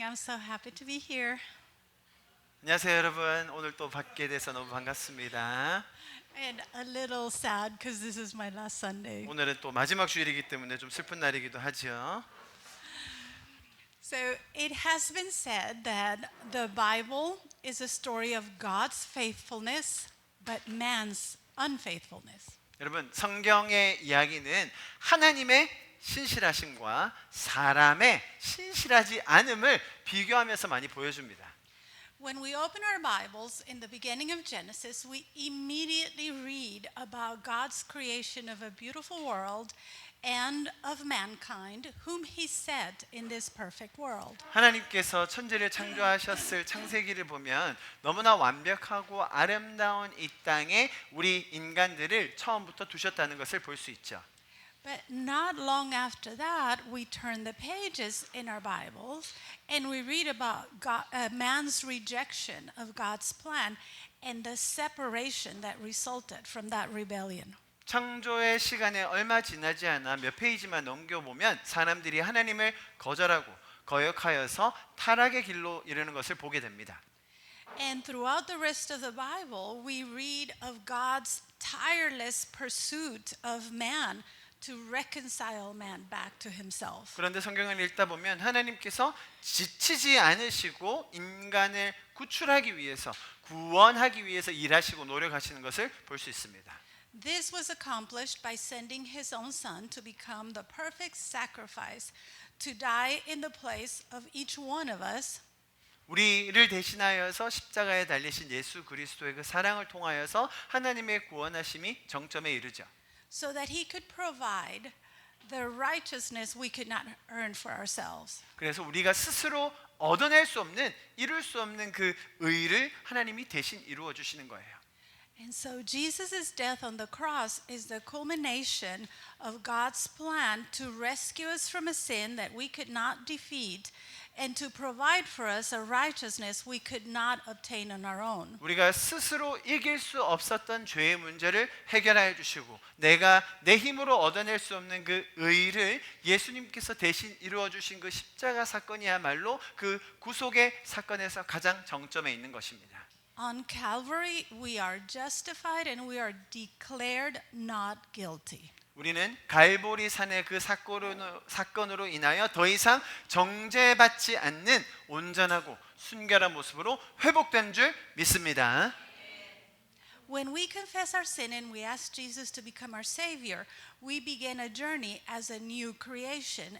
I'm so happy to be here. 안녕하세요 여러분. 오늘 또 뵙게 돼서 너무 반갑습니다. And a little sad because this is my last Sunday. 오늘은 또 마지막 주일이기 때문에 좀 슬픈 날이기도 하죠. So it has been said that the Bible is a story of God's faithfulness, but man's unfaithfulness. 여러분, 성경의 이야기는 하나님의 신실하심과 사람의 신실하지 않음을 비교하면서 많이 보여줍니다. When we open our Bibles in the beginning of Genesis, we immediately read about God's creation of a beautiful world and of mankind, whom He set in this perfect world. 하나님께서 천지를 창조하셨을 창세기를 보면 너무나 완벽하고 아름다운 이 땅에 우리 인간들을 처음부터 두셨다는 것을 볼 수 있죠. But not long after that, we turn the pages in our Bibles and we read about man's rejection of God's plan and the separation that resulted from that rebellion. 창조의 시간에 얼마 지나지 않아 몇 페이지만 넘겨보면 사람들이 하나님을 거절하고 거역하여서 타락의 길로 이르는 것을 보게 됩니다. And throughout the rest of the Bible, we read of God's tireless pursuit of man to reconcile man back to himself. 그런데 성경을 읽다 보면 하나님께서 지치지 않으시고 인간을 구출하기 위해서 구원하기 위해서 일하시고 노력하시는 것을 볼 수 있습니다. This was accomplished by sending his own son to become the perfect sacrifice to die in the place of each one of us. 우리를 대신하여서 십자가에 달리신 예수 그리스도의 그 사랑을 통하여서 하나님의 구원하심이 정점에 이르죠. So that he could provide the righteousness we could not earn for ourselves. 그래서 우리가 스스로 얻어낼 수 없는 이룰 수 없는 그 의를 하나님이 대신 이루어 주시는 거예요. And so Jesus' death on the cross is the culmination of God's plan to rescue us from a sin that we could not defeat and to provide for us a righteousness we could not obtain on our own. 우리가 스스로 이길 수 없었던 죄의 문제를 해결하여 주시고 내가 내 힘으로 얻어낼 수 없는 그 의를 예수님께서 대신 이루어 주신 그 십자가 사건이야말로 그 구속의 사건에서 가장 정점에 있는 것입니다. On Calvary, we are justified and we are declared not guilty. 우리는 갈보리 산의 그 사건으로 인하여 더 이상 정죄받지 않는 온전하고 순결한 모습으로 회복된 줄 믿습니다. When we confess our sin and we ask Jesus to become our Savior, we begin a journey as a new creation,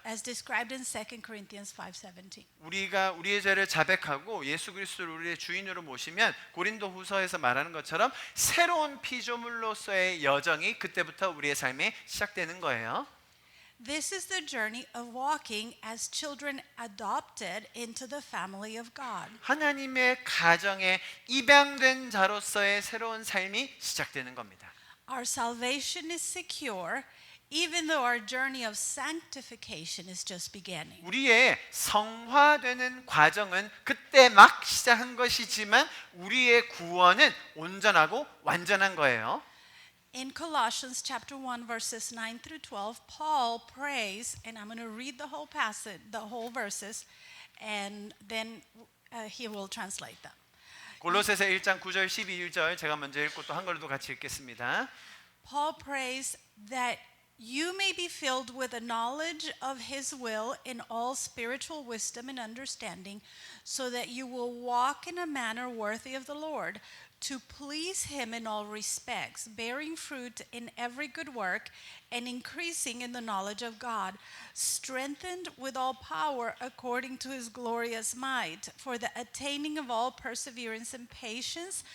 as described in 2 Corinthians 5:17. 우리가 우리의 죄를 자백하고 예수 그리스도를 우리의 주인으로 모시면 고린도후서에서 말하는 것처럼 새로운 피조물로서의 여정이 그때부터 우리의 삶에 시작되는 거예요. This is the journey of walking as children adopted into the family of God. 하나님의 가정에 입양된 자로서의 새로운 삶이 시작되는 겁니다. Our salvation is secure, even though our journey of sanctification is just beginning. 우리의 성화되는 과정은 그때 막 시작한 것이지만 우리의 구원은 온전하고 완전한 거예요. In Colossians chapter 1 verses 9 through 12, Paul prays, and I'm going to read the whole passage, the whole verses, and then he will translate them. 골로새서 1장 9절 12절 제가 먼저 읽고 또 한글로도 같이 읽겠습니다. Paul prays that you may be filled with a knowledge of his will in all spiritual wisdom and understanding, so that you will walk in a manner worthy of the Lord, to please him in all respects, bearing fruit in every good work and increasing in the knowledge of God, strengthened with all power according to his glorious might, for the attaining of all perseverance and patience,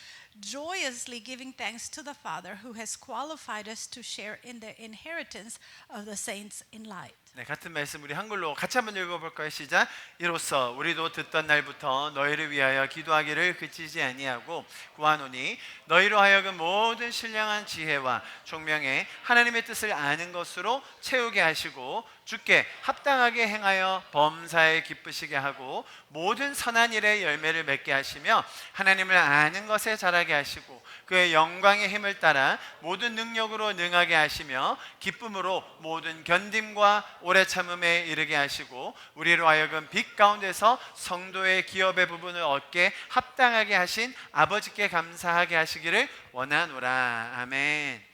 joyously giving thanks to the Father who has qualified us to share in the inheritance of the saints in light. 네, 같은 말씀 우리 한글로 같이 한번 읽어볼까요? 시작. 이로써 우리도 듣던 날부터 너희를 위하여 기도하기를 그치지 아니하고 구하노니 너희로 하여금 모든 신령한 지혜와 총명에 하나님의 뜻을 아는 것으로 채우게 하시고 주께 합당하게 행하여 범사에 기쁘시게 하고 모든 선한 일의 열매를 맺게 하시며 하나님을 아는 것에 자라게 하시고 그의 영광의 힘을 따라 모든 능력으로 능하게 하시며 기쁨으로 모든 견딤과 오래 참음에 이르게 하시고 우리로 하여금 빛 가운데서 성도의 기업의 부분을 얻게 합당하게 하신 아버지께 감사하게 하시기를 원하노라. 아멘.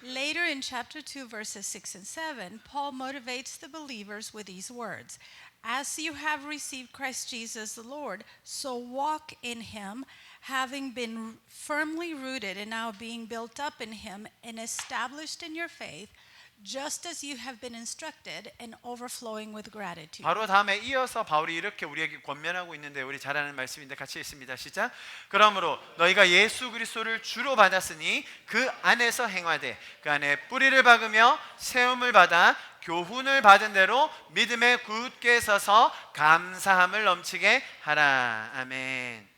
Later in chapter 2, verses 6 and 7, Paul motivates the believers with these words: As you have received Christ Jesus the Lord, so walk in him, having been firmly rooted and now being built up in him and established in your faith, just as you have been instructed and overflowing with gratitude. 바로 다음에 이어서 바울이 이렇게 우리에게 권면하고 있는데 우리 잘 아는 말씀인데 같이 읽습니다. 시작. 그러므로 너희가 예수 그리스도를 주로 받았으니 그 안에서 행하되 그 안에 뿌리를 박으며 세움을 받아 교훈을 받은 대로 믿음에 굳게 서서 감사함을 넘치게 하라. 아멘.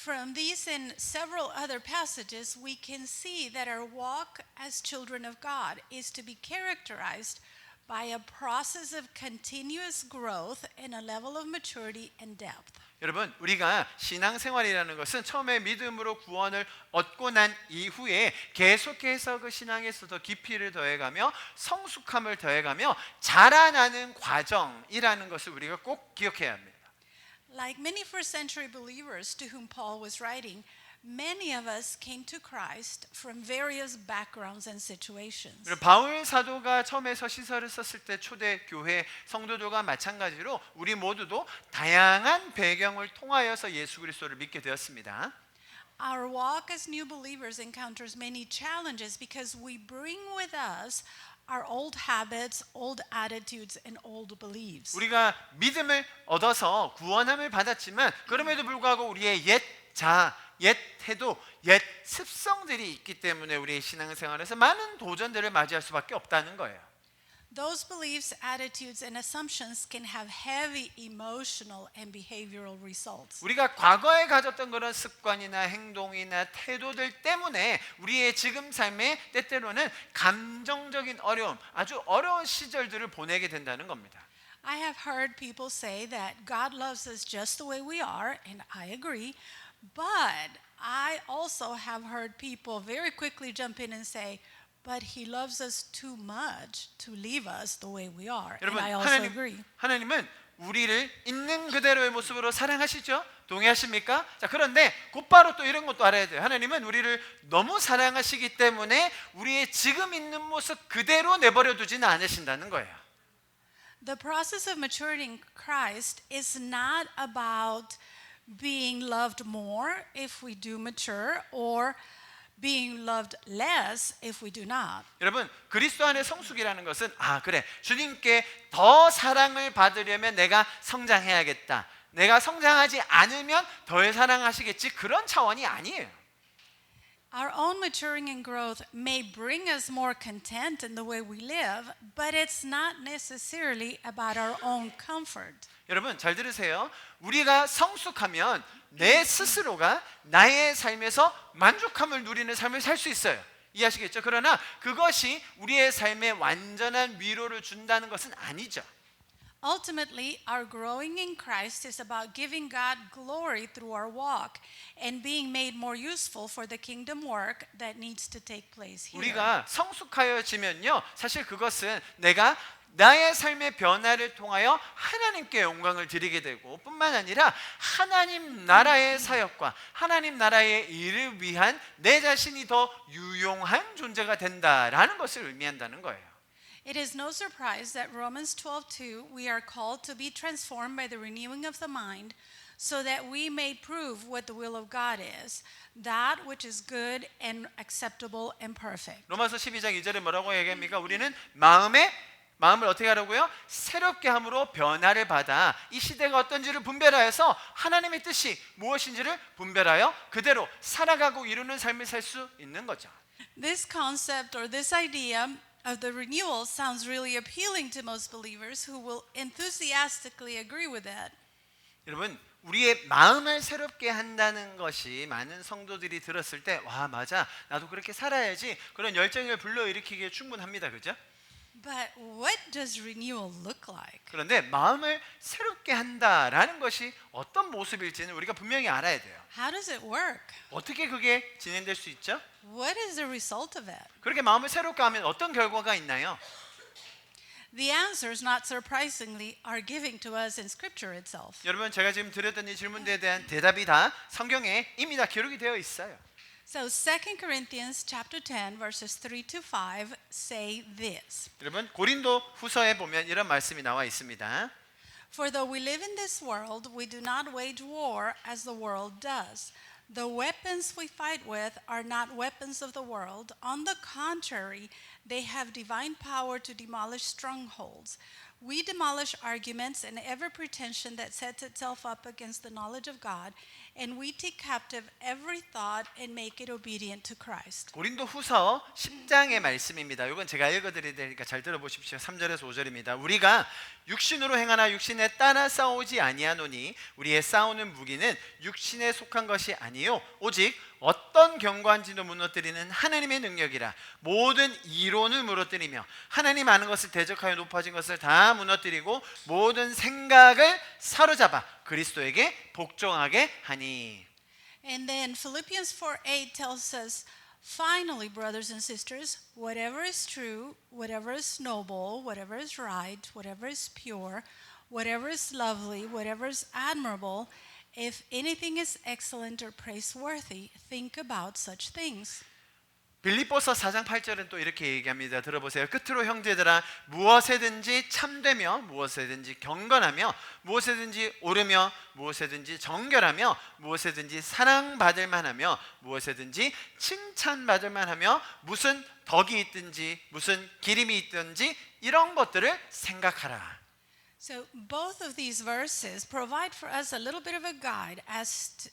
From these and several other passages, we can see that our walk as children of God is to be characterized by a process of continuous growth and a level of maturity and depth. 여러분, 우리가 신앙생활이라는 것은 처음에 믿음으로 구원을 얻고 난 이후에 계속해서 그 신앙에서 더 깊이를 더해가며 성숙함을 더해가며 자라나는 과정이라는 것을 우리가 꼭 기억해야 합니다. Like many first century believers to whom Paul was writing, many of us came to Christ from various backgrounds and situations. 바울 사도가 처음에 서신서를 썼을 때 초대 교회 성도들과 마찬가지로 우리 모두도 다양한 배경을 통하여서 예수 그리스도를 믿게 되었습니다. Our walk as new believers encounters many challenges because we bring with us our old habits, old attitudes, and old beliefs. 우리가 믿음을 얻어서 구원함을 받았지만 그럼에도 불구하고 우리의 옛 태도, 옛 습성들이 있기 때문에 우리의 신앙생활에서 많은 도전들을 맞이할 수밖에 없다는 거예요. Those beliefs, attitudes, and assumptions can have heavy emotional and behavioral results. 우리가 과거에 가졌던 그런 습관이나 행동이나 태도들 때문에 우리의 지금 삶에 때때로는 감정적인 어려움, 아주 어려운 시절들을 보내게 된다는 겁니다. I have heard people say that God loves us just the way we are, and I agree. But I also have heard people very quickly jump in and say, but he loves us too much to leave us the way we are. And 여러분, I also agree. 하나님은 우리를 있는 그대로의 모습으로 사랑하시죠? 동의하십니까? 자, 그런데 곧바로 또 이런 것도 알아야 돼요. 하나님은 우리를 너무 사랑하시기 때문에 우리의 지금 있는 모습 그대로 내버려 두지는 않으신다는 거예요. The process of maturing in Christ is not about being loved more if we do mature or being loved less if we do not. 여러분, 그리스도 안의 성숙이라는 것은 그래, 주님께 더 사랑을 받으려면 내가 성장해야겠다. 내가 성장하지 않으면 덜 사랑하시겠지. 그런 차원이 아니에요. Our own maturing and growth may bring us more content in the way we live, but it's not necessarily about our own comfort. 여러분, 잘 들으세요. 우리가 성숙하면 내 스스로가 나의 삶에서 만족함을 누리는 삶을 살 수 있어요. 이해하시겠죠? 그러나 그것이 우리의 삶에 완전한 위로를 준다는 것은 아니죠. Ultimately, our growing in Christ is about giving God glory through our walk and being made more useful for the kingdom work that needs to take place here. 우리가 성숙하여지면요, 사실 그것은 내가 나의 삶의 변화를 통하여 하나님께 영광을 드리게 되고 뿐만 아니라 하나님 나라의 사역과 하나님 나라의 일을 위한 내 자신이 더 유용한 존재가 된다라는 것을 의미한다는 거예요. It is no surprise that Romans 12:2 we are called to be transformed by the renewing of the mind so that we may prove what the will of God is, that which is good and acceptable and perfect. 로마서 12장 2절에 뭐라고 얘기합니까? 우리는 마음을 어떻게 하라고요? 새롭게 함으로 변화를 받아 이 시대가 어떤지를 분별하여서 하나님의 뜻이 무엇인지를 분별하여 그대로 살아가고 이루는 삶을 살 수 있는 거죠. This concept or this idea of the renewal sounds really appealing to most believers who will enthusiastically agree with that. 여러분, 우리의 마음을 새롭게 한다는 것이 많은 성도들이 들었을 때 와, 맞아, 나도 그렇게 살아야지, 그런 열정을 불러일으키기에 충분합니다. 그죠? But what does renewal look like? 그런데 마음을 새롭게 한다라는 것이 어떤 모습일지는 우리가 분명히 알아야 돼요. How does it work? 어떻게 그게 진행될 수 있죠? What is the result of it? 그렇게 마음을 새롭게 하면 어떤 결과가 있나요? The answers, not surprisingly, are given to us in Scripture itself. 여러분 제가 지금 드렸던 이 질문에 대한 대답이 다 성경에 이미 다 기록이 되어 있어요. So 2 Corinthians chapter 10 verses 3 to 5 say this. 여러분 고린도 후서에 보면 이런 말씀이 나와 있습니다. For though we live in this world, we do not wage war as the world does. The weapons we fight with are not weapons of the world. On the contrary, they have divine power to demolish strongholds. We demolish arguments and every pretension that sets itself up against the knowledge of God, and we take captive every thought and make it obedient to Christ. 고린도 후서 10장의 말씀입니다. 이건 제가 읽어드릴 테니까 잘 들어보십시오. 3절에서 5절입니다. 우리가 육신으로 행하나 육신에 따라 싸우지 아니하노니 우리의 싸우는 무기는 육신에 속한 것이 아니요 오직 어떤 경관지도 무너뜨리는 하나님의 능력이라. 모든 이론을 무너뜨리며 하나님 아는 것을 대적하여 높아진 것을 다 무너뜨리고 모든 생각을 사로잡아 그리스도에게 복종하게 하니. And then Philippians 4:8 tells us, finally, brothers and sisters, whatever is true, whatever is noble, whatever is right, whatever is pure, whatever is lovely, whatever is admirable, if anything is excellent or praiseworthy, think about such things. 빌립보서 4장 8절은 또 이렇게 얘기합니다. 들어보세요. 끝으로 형제들아 무엇에든지 참되며 무엇에든지 경건하며 무엇에든지 옳으며 무엇에든지 정결하며 무엇에든지 사랑받을 만하며 무엇에든지 칭찬받을 만하며 무슨 덕이 있든지 무슨 기림이 있든지 이런 것들을 생각하라. So both of these verses provide for us a little bit of a guide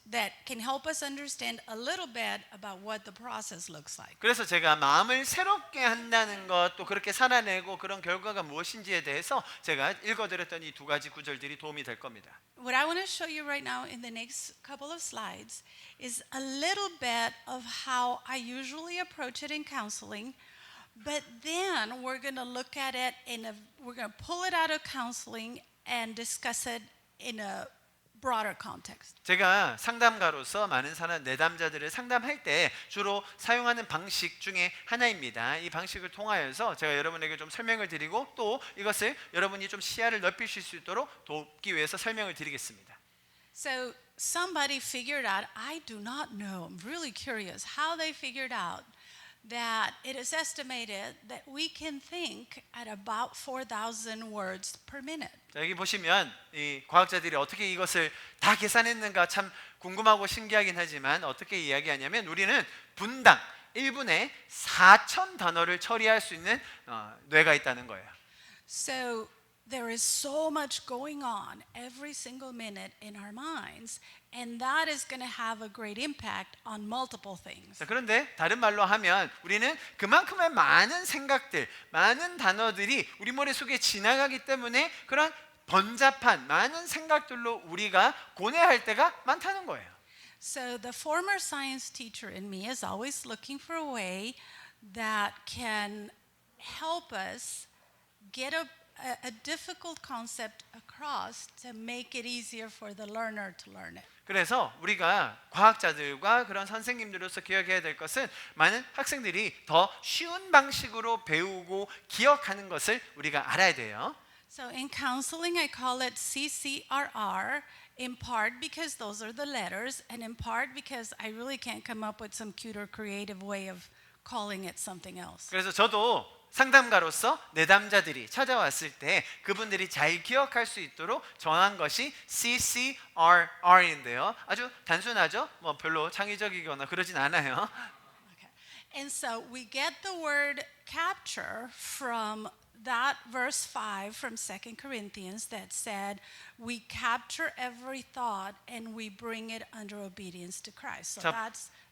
that can help us understand a little bit about what the process looks like. 그래서 제가 마음을 새롭게 한다는 것 또 그렇게 살아내고 그런 결과가 무엇인지에 대해서 제가 읽어드렸던 이 두 가지 구절들이 도움이 될 겁니다. What I want to show you right now in the next couple of slides is a little bit of how I usually approach it in counseling. But then we're going to look at it we're going to pull it out of counseling and discuss it in a broader context. 제가 상담가로서 많은 내담자들을 상담할 때 주로 사용하는 방식 중에 하나입니다. 이 방식을 통하여서 제가 여러분에게 좀 설명을 드리고 또 이것을 여러분이 좀 시야를 넓히실 수 있도록 돕기 위해서 설명을 드리겠습니다. So somebody figured out, I do not know, I'm really curious how they figured out that it is estimated that we can think at about 4,000 words per minute. 자, 여기 보시면 이 과학자들이 어떻게 이것을 다 계산했는가 참 궁금하고 신기하긴 하지만 어떻게 이야기하냐면 우리는 분당 1분에 4,000 단어를 처리할 수 있는 뇌가 있다는 거예요. So there is so much going on every single minute in our minds, and that is going to have a great impact on multiple things. 자, 그런데 다른 말로 하면 우리는 그만큼의 많은 생각들, 많은 단어들이 우리 머릿속에 지나가기 때문에 그런 번잡한 많은 생각들로 우리가 고뇌할 때가 많다는 거예요. So the former science teacher in me is always looking for a way that can help us get a difficult concept across to make it easier for the learner to learn it. 그래서 우리가 과학자들과 그런 선생님들로서 기억해야 될 것은 많은 학생들이 더 쉬운 방식으로 배우고 기억하는 것을 우리가 알아야 돼요. So in counseling, I call it CCRR, in part because those are the letters, and in part because I really can't come up with some cute or creative way of calling it something else. 그래서 저도 상담가로서 내담자들이 찾아왔을 때 그분들이 잘 기억할 수 있도록 정한 것이 CCRR인데요. 아주 단순하죠? 뭐 별로 창의적이거나 그러진 않아요. Okay. And so we get the word capture from that verse 5 from 2 Corinthians that said, we capture every thought and we bring it under obedience to Christ. So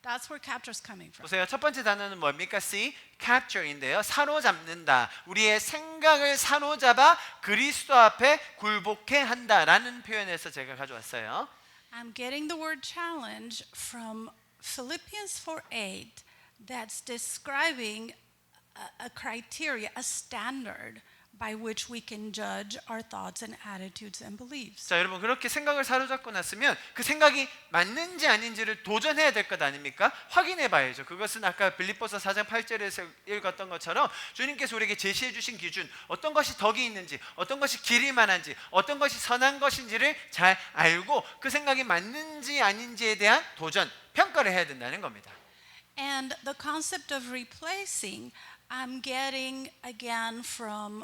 that's where capture is coming from. 보세요. 첫 번째 단어는 뭡니까? C, capture인데요. 사로잡는다. 우리의 생각을 사로잡아 그리스도 앞에 굴복해 한다라는 표현에서 제가 가져왔어요. I'm getting the word challenge from Philippians 4:8 that's describing a criteria, a standard by which we can judge our thoughts and attitudes and beliefs. 자, 여러분 그렇게 생각을 사로잡고 났으면 그 생각이 맞는지 아닌지를 도전해야 될 것 아닙니까? 확인해 봐야죠. 그것은 아까 빌립보서 4장 8절에서 읽었던 것처럼 주님께서 우리에게 제시해 주신 기준, 어떤 것이 덕이 있는지, 어떤 것이 길이 만한지, 어떤 것이 선한 것인지를 잘 알고 그 생각이 맞는지 아닌지에 대한 도전, 평가를 해야 된다는 겁니다. And the concept of replacing, I'm getting again from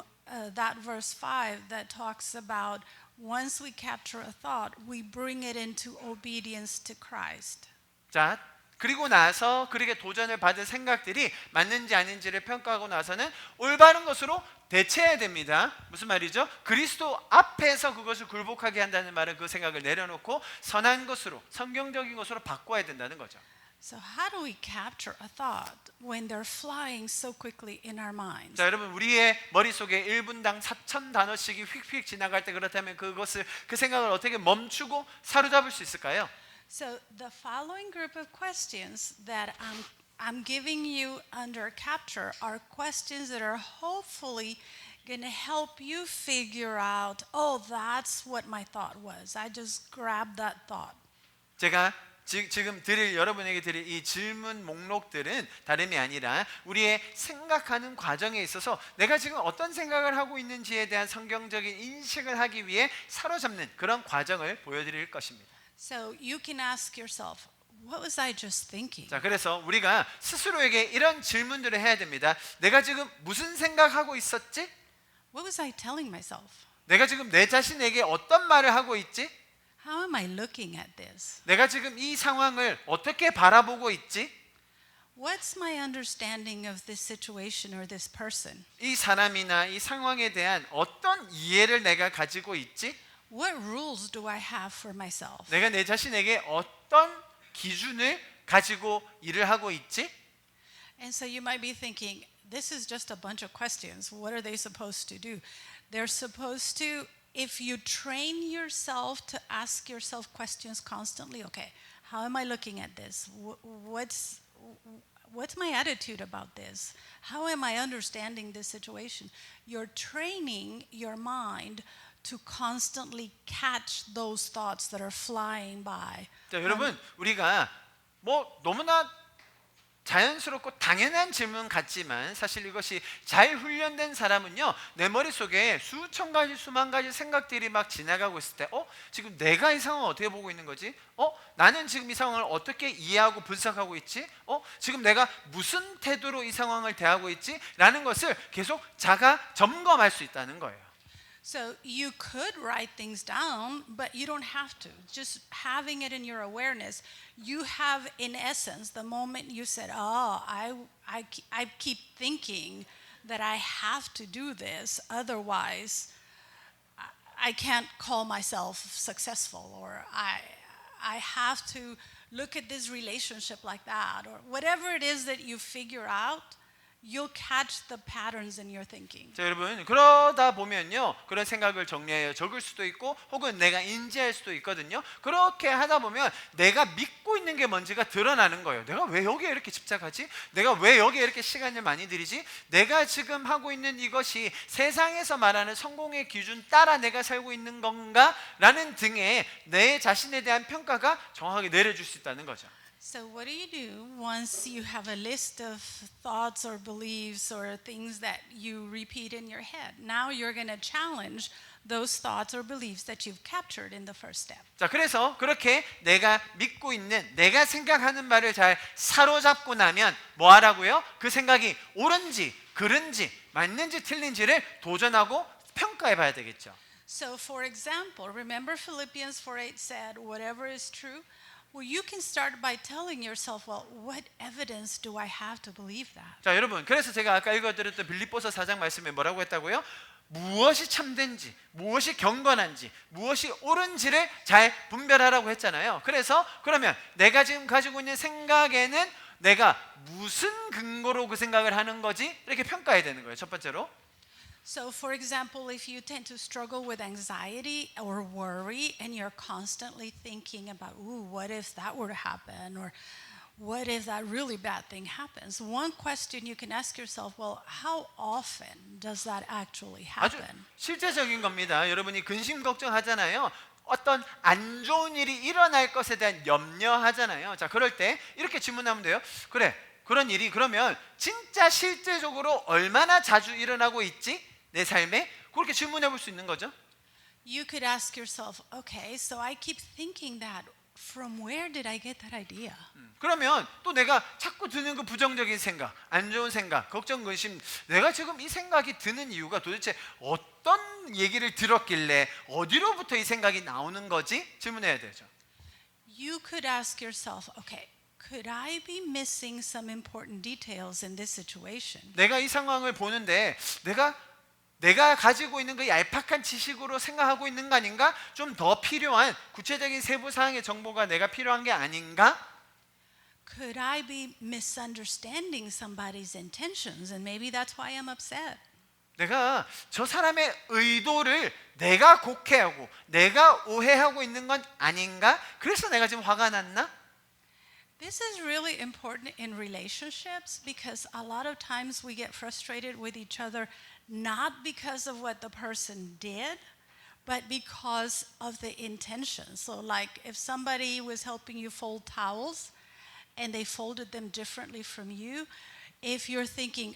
that verse 5 that talks about once we capture a thought, we bring it into obedience to Christ. 자, 그리고 나서 그렇게 도전을 받은 생각들이 맞는지 아닌지를 평가하고 나서는 올바른 것으로 대체해야 됩니다. 무슨 말이죠? 그리스도 앞에서 그것을 굴복하게 한다는 말은 그 생각을 내려놓고 선한 것으로, 성경적인 것으로 바꿔야 된다는 거죠. So how do we capture a thought when they're flying so quickly in our minds? 자, 여러분 우리의 머릿속에 1분당 4,000 단어씩이 휙휙 지나갈 때 그렇다면 그 생각을 어떻게 멈추고 사로잡을 수 있을까요? So the following group of questions that I'm giving you under capture are questions that are hopefully going to help you figure out, oh, that's what my thought was. I just grabbed that thought. 제가 지금 여러분에게 드릴 이 질문 목록들은 다름이 아니라 우리의 생각하는 과정에 있어서 내가 지금 어떤 생각을 하고 있는지에 대한 성경적인 인식을 하기 위해 사로잡는 그런 과정을 보여드릴 것입니다. So you can ask yourself, what was I just thinking? 자, 그래서 우리가 스스로에게 이런 질문들을 해야 됩니다. 내가 지금 무슨 생각하고 있었지? What was I telling myself? 내가 지금 내 자신에게 어떤 말을 하고 있지? How am I looking at this? 내가 지금 이 상황을 어떻게 바라보고 있지? What's my understanding of this situation or this person? 이 사람이나 이 상황에 대한 어떤 이해를 내가 가지고 있지? What rules do I have for myself? 내가 내 자신에게 어떤 기준을 가지고 일을 하고 있지? And so you might be thinking, this is just a bunch of questions. What are they supposed to do? They're supposed to, if you train yourself to ask yourself questions constantly, okay, how am I looking at this? What's my attitude about this? How am I understanding this situation? You're training your mind to constantly catch those thoughts that are flying by. 자, 여러분 우리가 뭐 너무나 자연스럽고 당연한 질문 같지만 사실 이것이 잘 훈련된 사람은요, 내 머릿속에 수천 가지 수만 가지 생각들이 막 지나가고 있을 때 지금 내가 이 상황을 어떻게 보고 있는 거지? 나는 지금 이 상황을 어떻게 이해하고 분석하고 있지? 지금 내가 무슨 태도로 이 상황을 대하고 있지? 라는 것을 계속 자가 점검할 수 있다는 거예요. So you could write things down, but you don't have to. Just having it in your awareness, you have, in essence, the moment you said, "Oh, I keep thinking that I have to do this, otherwise, I can't call myself successful, or I have to look at this relationship like that, or whatever it is that you figure out." You'll catch the patterns in your thinking. 자, 여러분 그러다 보면요, 그런 생각을 정리해요. 적을 수도 있고 혹은 내가 인지할 수도 있거든요. 그렇게 하다 보면 내가 믿고 있는 게 뭔지가 드러나는 거예요. 내가 왜 여기에 이렇게 집착하지? 내가 왜 여기에 이렇게 시간을 많이 들이지? 내가 지금 하고 있는 이것이 세상에서 말하는 성공의 기준 따라 내가 살고 있는 건가? 라는 등의 내 자신에 대한 평가가 정확하게 내려줄 수 있다는 거죠. So what do you do once you have a list of thoughts or beliefs or things that you repeat in your head? Now you're going to challenge those thoughts or beliefs that you've captured in the first step. 자, 그래서 그렇게 내가 믿고 있는, 내가 생각하는 말을 잘 사로잡고 나면 뭐 하라고요? 그 생각이 옳은지, 그른지, 맞는지, 틀린지를 도전하고 평가해 봐야 되겠죠. So for example, remember Philippians 4:8 said, whatever is true? Well, you can start by telling yourself, well, what evidence do I have to believe that? 자, 여러분 그래서 제가 아까 읽어드렸던 빌립보서 4장 말씀에 뭐라고 했다고요? 무엇이 참된지, 무엇이 경건한지, 무엇이 옳은지를 잘 분별하라고 했잖아요. 그래서 그러면 내가 지금 가지고 있는 생각에는 내가 무슨 근거로 그 생각을 하는 거지? 이렇게 평가해야 되는 거예요. 첫 번째로. So for example, if you tend to struggle with anxiety or worry and you're constantly thinking about, ooh, what if that were to happen? Or what if that really bad thing happens? One question you can ask yourself, well, how often does that actually 아주 happen? 실제적인 겁니다. 여러분이 근심 걱정하잖아요. 어떤 안 좋은 일이 일어날 것에 대한 염려하잖아요. 자, 그럴 때 이렇게 질문하면 돼요. 그래, 그런 일이 그러면 진짜 실제적으로 얼마나 자주 일어나고 있지? 내 삶에? 그렇게 질문해 볼 수 있는 거죠. You could ask yourself, okay, so I keep thinking that. From where did I get that idea? 그러면 또 내가 자꾸 드는 그 부정적인 생각, 안 좋은 생각, 걱정, 근심, 내가 지금 이 생각이 드는 이유가 도대체 어떤 얘기를 들었길래 어디로부터 이 생각이 나오는 거지? 질문해야 되죠. You could ask yourself, okay, could I be missing some important details in this situation? 내가 이 상황을 보는데 내가 가지고 있는 그 얄팍한 지식으로 생각하고 있는 거 아닌가? 좀 더 필요한 구체적인 세부 사항의 정보가 내가 필요한 게 아닌가? Could I be misunderstanding somebody's intentions and maybe that's why I'm upset? 내가 저 사람의 의도를 내가 곡해하고 내가 오해하고 있는 건 아닌가? 그래서 내가 지금 화가 났나? This is really important in relationships because a lot of times we get frustrated with each other not because of what the person did, but because of the intention. So like if somebody was helping you fold towels and they folded them differently from you, if you're thinking,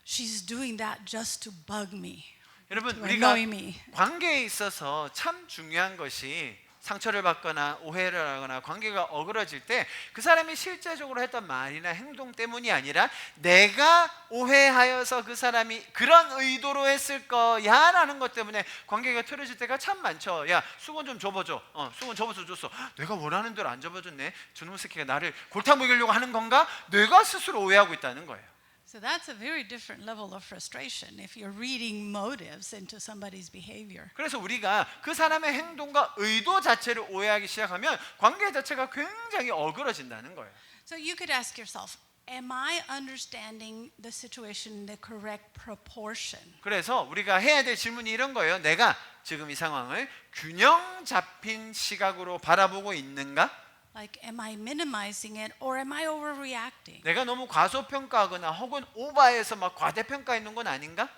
she's doing that just to bug me, 여러분, to 우리가 annoy me. 관계에 있어서 참 중요한 것이 상처를 받거나 오해를 하거나 관계가 어그러질 때 그 사람이 실제적으로 했던 말이나 행동 때문이 아니라 내가 오해하여서 그 사람이 그런 의도로 했을 거야 라는 것 때문에 관계가 틀어질 때가 참 많죠. 야, 수건 좀 접어줘. 수건 접어서 줬어. 내가 원하는 대로 안 접어줬네. 저놈 새끼가 나를 골탕 먹이려고 하는 건가? 내가 스스로 오해하고 있다는 거예요. So that's a very different level of frustration if you're reading motives into somebody's behavior. 그래서 우리가 그 사람의 행동과 의도 자체를 오해하기 시작하면 관계 자체가 굉장히 어그러진다는 거예요. So you could ask yourself, am I understanding the situation in the correct proportion? 그래서 우리가 해야 될 질문이 이런 거예요. 내가 지금 이 상황을 균형 잡힌 시각으로 바라보고 있는가? Like, am I minimizing it or am I overreacting? 내가 너무 과소평가하거나 혹은 오버해서 막 과대평가했는 건 아닌가?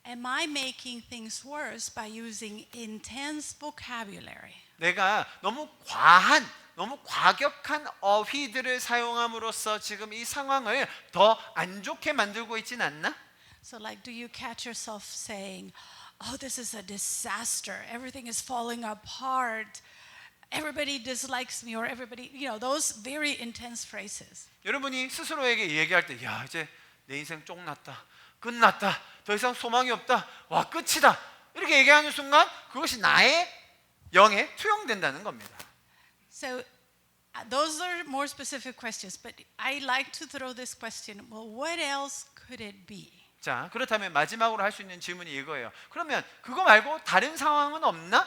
Am I making things worse by using intense vocabulary? 내가 너무 과한, 너무 과격한 어휘들을 사용함으로써 지금 이 상황을 더 안 좋게 만들고 있진 않나? So like, do you catch yourself saying, oh, this is a disaster. Everything is falling apart. Everybody dislikes me or everybody, those very intense phrases. 여러분이 스스로에게 얘기할 때, 야, 이제 내 인생 쫑났다, 끝났다, 더 이상 소망이 없다, 와, 끝이다, 이렇게 얘기하는 순간 그것이 나의 영에 투영된다는 겁니다. So those are more specific questions, but I like to throw this question, well, what else could it be? 자, 그렇다면 마지막으로 할 수 있는 질문이 이거예요. 그러면 그거 말고 다른 상황은 없나?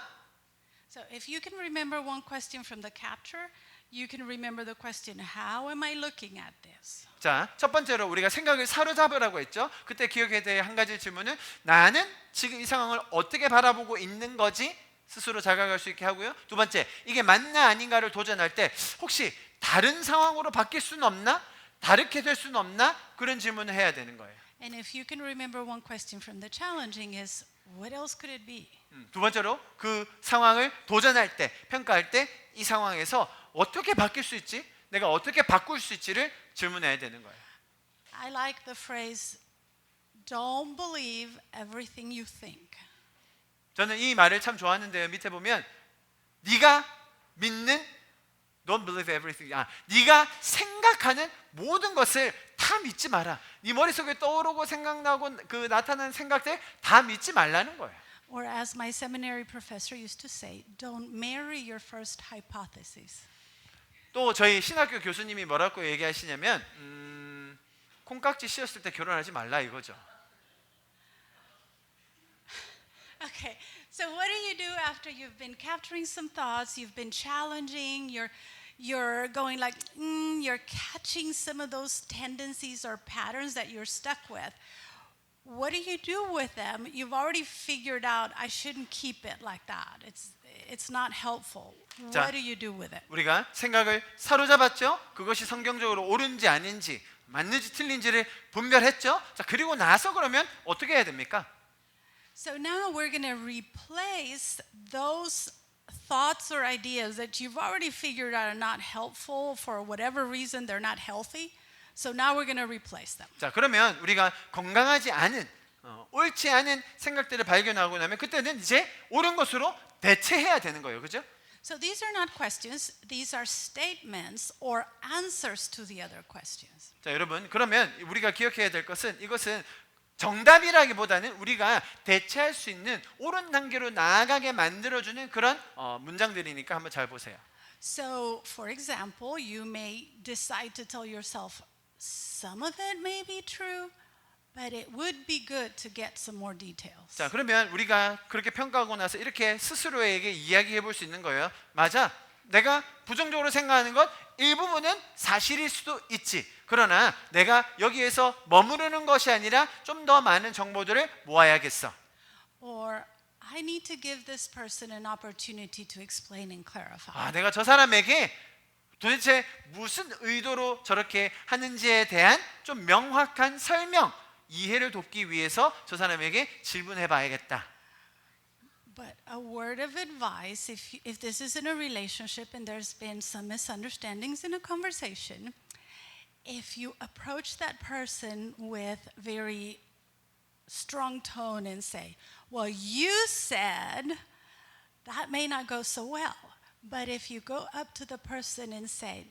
So if you can remember one question from the capture, you can remember the question, how am I looking at this? 자, 첫 번째로 우리가 생각을 사로잡으라고 했죠. 그때 기억에 대해 한 가지 질문은 나는 지금 이 상황을 어떻게 바라보고 있는 거지? 스스로 자각할 수 있게 하고요. 두 번째, 이게 맞나 아닌가를 도전할 때 혹시 다른 상황으로 바뀔 수는 없나? 다르게 될 수는 없나? 그런 질문을 해야 되는 거예요. And if you can remember one question from the challenging is, what else could it be? 두 번째로 그 상황을 도전할 때, 평가할 때 이 상황에서 어떻게 바뀔 수 있지? 내가 어떻게 바꿀 수 있지를 질문해야 되는 거예요. I like the phrase, don't believe everything you think. 저는 이 말을 참 좋아하는데요. 밑에 보면 네가 믿는 Don't believe everything. 네가 생각하는 모든 것을 다 믿지 마라. 네 머릿속에 떠오르고 생각나고 그 나타나는 생각들 다 믿지 말라는 거예요. Or as my seminary professor used to say, don't marry your first hypothesis. 또 저희 신학교 교수님이 뭐라고 얘기하시냐면 콩깍지 씌었을 때 결혼하지 말라 이거죠. Okay, so what do you do after you've been capturing some thoughts, you've been challenging, you're going like, you're catching some of those tendencies or patterns that you're stuck with. What do you do with them? You've already figured out I shouldn't keep it like that. it's not helpful. 자, What do you do with it? 우리가 생각을 사로잡았죠? 그것이 성경적으로 옳은지 아닌지, 맞는지 틀린지를 분별했죠? 자, 그리고 나서 그러면 어떻게 해야 됩니까? So now we're going to replace those thoughts or ideas that you've already figured out are not helpful for whatever reason, they're not healthy. So now we're going to replace them. 자, 그러면 우리가 건강하지 않은, 옳지 않은 생각들을 발견하고 나면 그때는 이제 옳은 것으로 대체해야 되는 거예요. 그죠? So these are not questions, these are statements or answers to the other questions. 자, 여러분, 그러면 우리가 기억해야 될 것은 이것은 정답이라기보다는 우리가 대체할 수 있는 옳은 단계로 나아가게 만들어주는 그런 문장들이니까 한번 잘 보세요. So, for example, you may decide to tell yourself some of it may be true, but it would be good to get some more details. 자, 그러면 우리가 그렇게 평가하고 나서 이렇게 스스로에게 이야기해 볼 수 있는 거예요. 맞아, 내가 부정적으로 생각하는 것 일부분은 사실일 수도 있지. 그러나 내가 여기에서 머무르는 것이 아니라 좀 더 많은 정보들을 모아야겠어. Or I need to give this person an opportunity to explain and clarify. 아, 내가 저 사람에게 도대체 무슨 의도로 저렇게 하는지에 대한 좀 명확한 설명, 이해를 돕기 위해서 저 사람에게 질문해 봐야겠다. But a word of advice, if this is in a relationship and there's been some misunderstandings in a conversation, if you approach that person with very strong tone and say, well, you said that may not go so well. But if you go up to the person and say,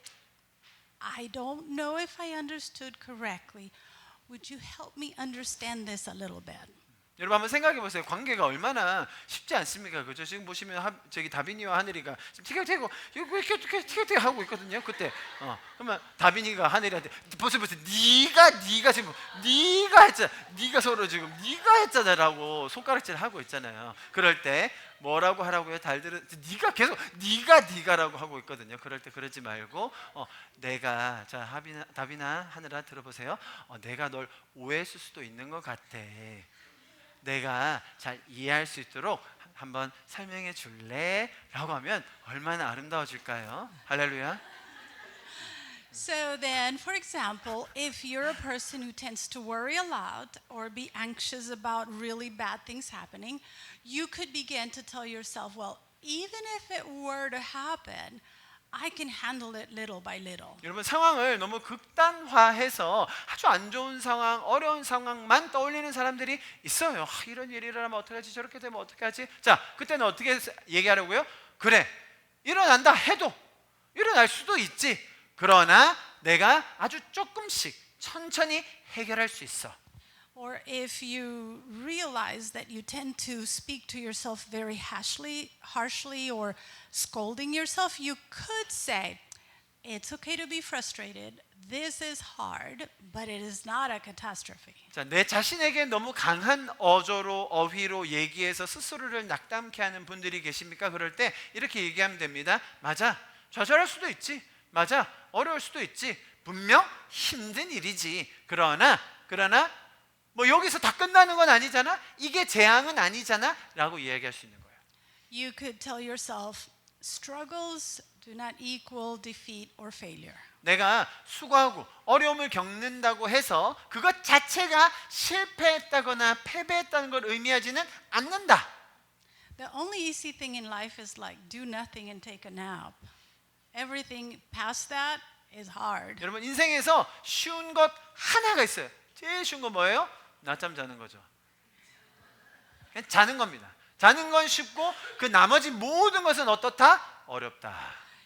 I don't know if I understood correctly. Would you help me understand this a little bit? 여러분 한번 생각해 보세요. 관계가 얼마나 쉽지 않습니까? 그죠? 지금 보시면 저기 다빈이와 하늘이가 지금 티격태격 이렇게 하고 있거든요. 그때 그러면 다빈이가 하늘이한테 보세요. 네가 지금 네가 했잖아. 네가 서로 지금 네가 했잖아라고 손가락질을 하고 있잖아요. 그럴 때 뭐라고 하라고요? 달들은 네가 계속 네가라고 하고 있거든요. 그럴 때 그러지 말고 내가 자 다빈아 하늘아 들어보세요. 내가 널 오해했을 수도 있는 것 같아. 내가 잘 이해할 수 있도록 한번 설명해 줄래? 라고 하면 얼마나 아름다워질까요? 할렐루야. So then, for example, if you're a person who tends to worry a lot or be anxious about really bad things happening, you could begin to tell yourself, well, even if it were to happen, I can handle it little by little. 여러분 상황을 너무 극단화해서 아주 안 좋은 상황, 어려운 상황만 떠올리는 사람들이 있어요. 이런 일이 일어나면 어떡하지? 저렇게 되면 어떡하지? 자, 그때는 어떻게 얘기하려고요? 그래, 일어난다 해도 일어날 수도 있지. 그러나 내가 아주 조금씩 천천히 해결할 수 있어. Or if you realize that you tend to speak to yourself very harshly or scolding yourself, you could say, it's okay to be frustrated. This is hard, but it is not a catastrophe. 자, 내 자신에게 너무 강한 어휘로 얘기해서 스스로를 낙담케 하는 분들이 계십니까? 그럴 때 이렇게 얘기하면 됩니다. 맞아, 좌절할 수도 있지. 맞아, 어려울 수도 있지. 분명 힘든 일이지. 그러나 뭐 여기서 다 끝나는 건 아니잖아. 이게 재앙은 아니잖아. 라고 이야기할 수 있는 거예요. You could tell yourself, struggles do not equal defeat or failure. 내가 수고하고 어려움을 겪는다고 해서 그것 자체가 실패했다거나 패배했다는 걸 의미하지는 않는다. The only easy thing in life is like do nothing and take a nap. Everything past that is hard. 여러분 인생에서 쉬운 것 하나가 있어요. 제일 쉬운 건 뭐예요? 낮잠 자는 거죠. 그냥 자는 겁니다. 자는 건 쉽고 그 나머지 모든 것은 어떻다? 어렵다.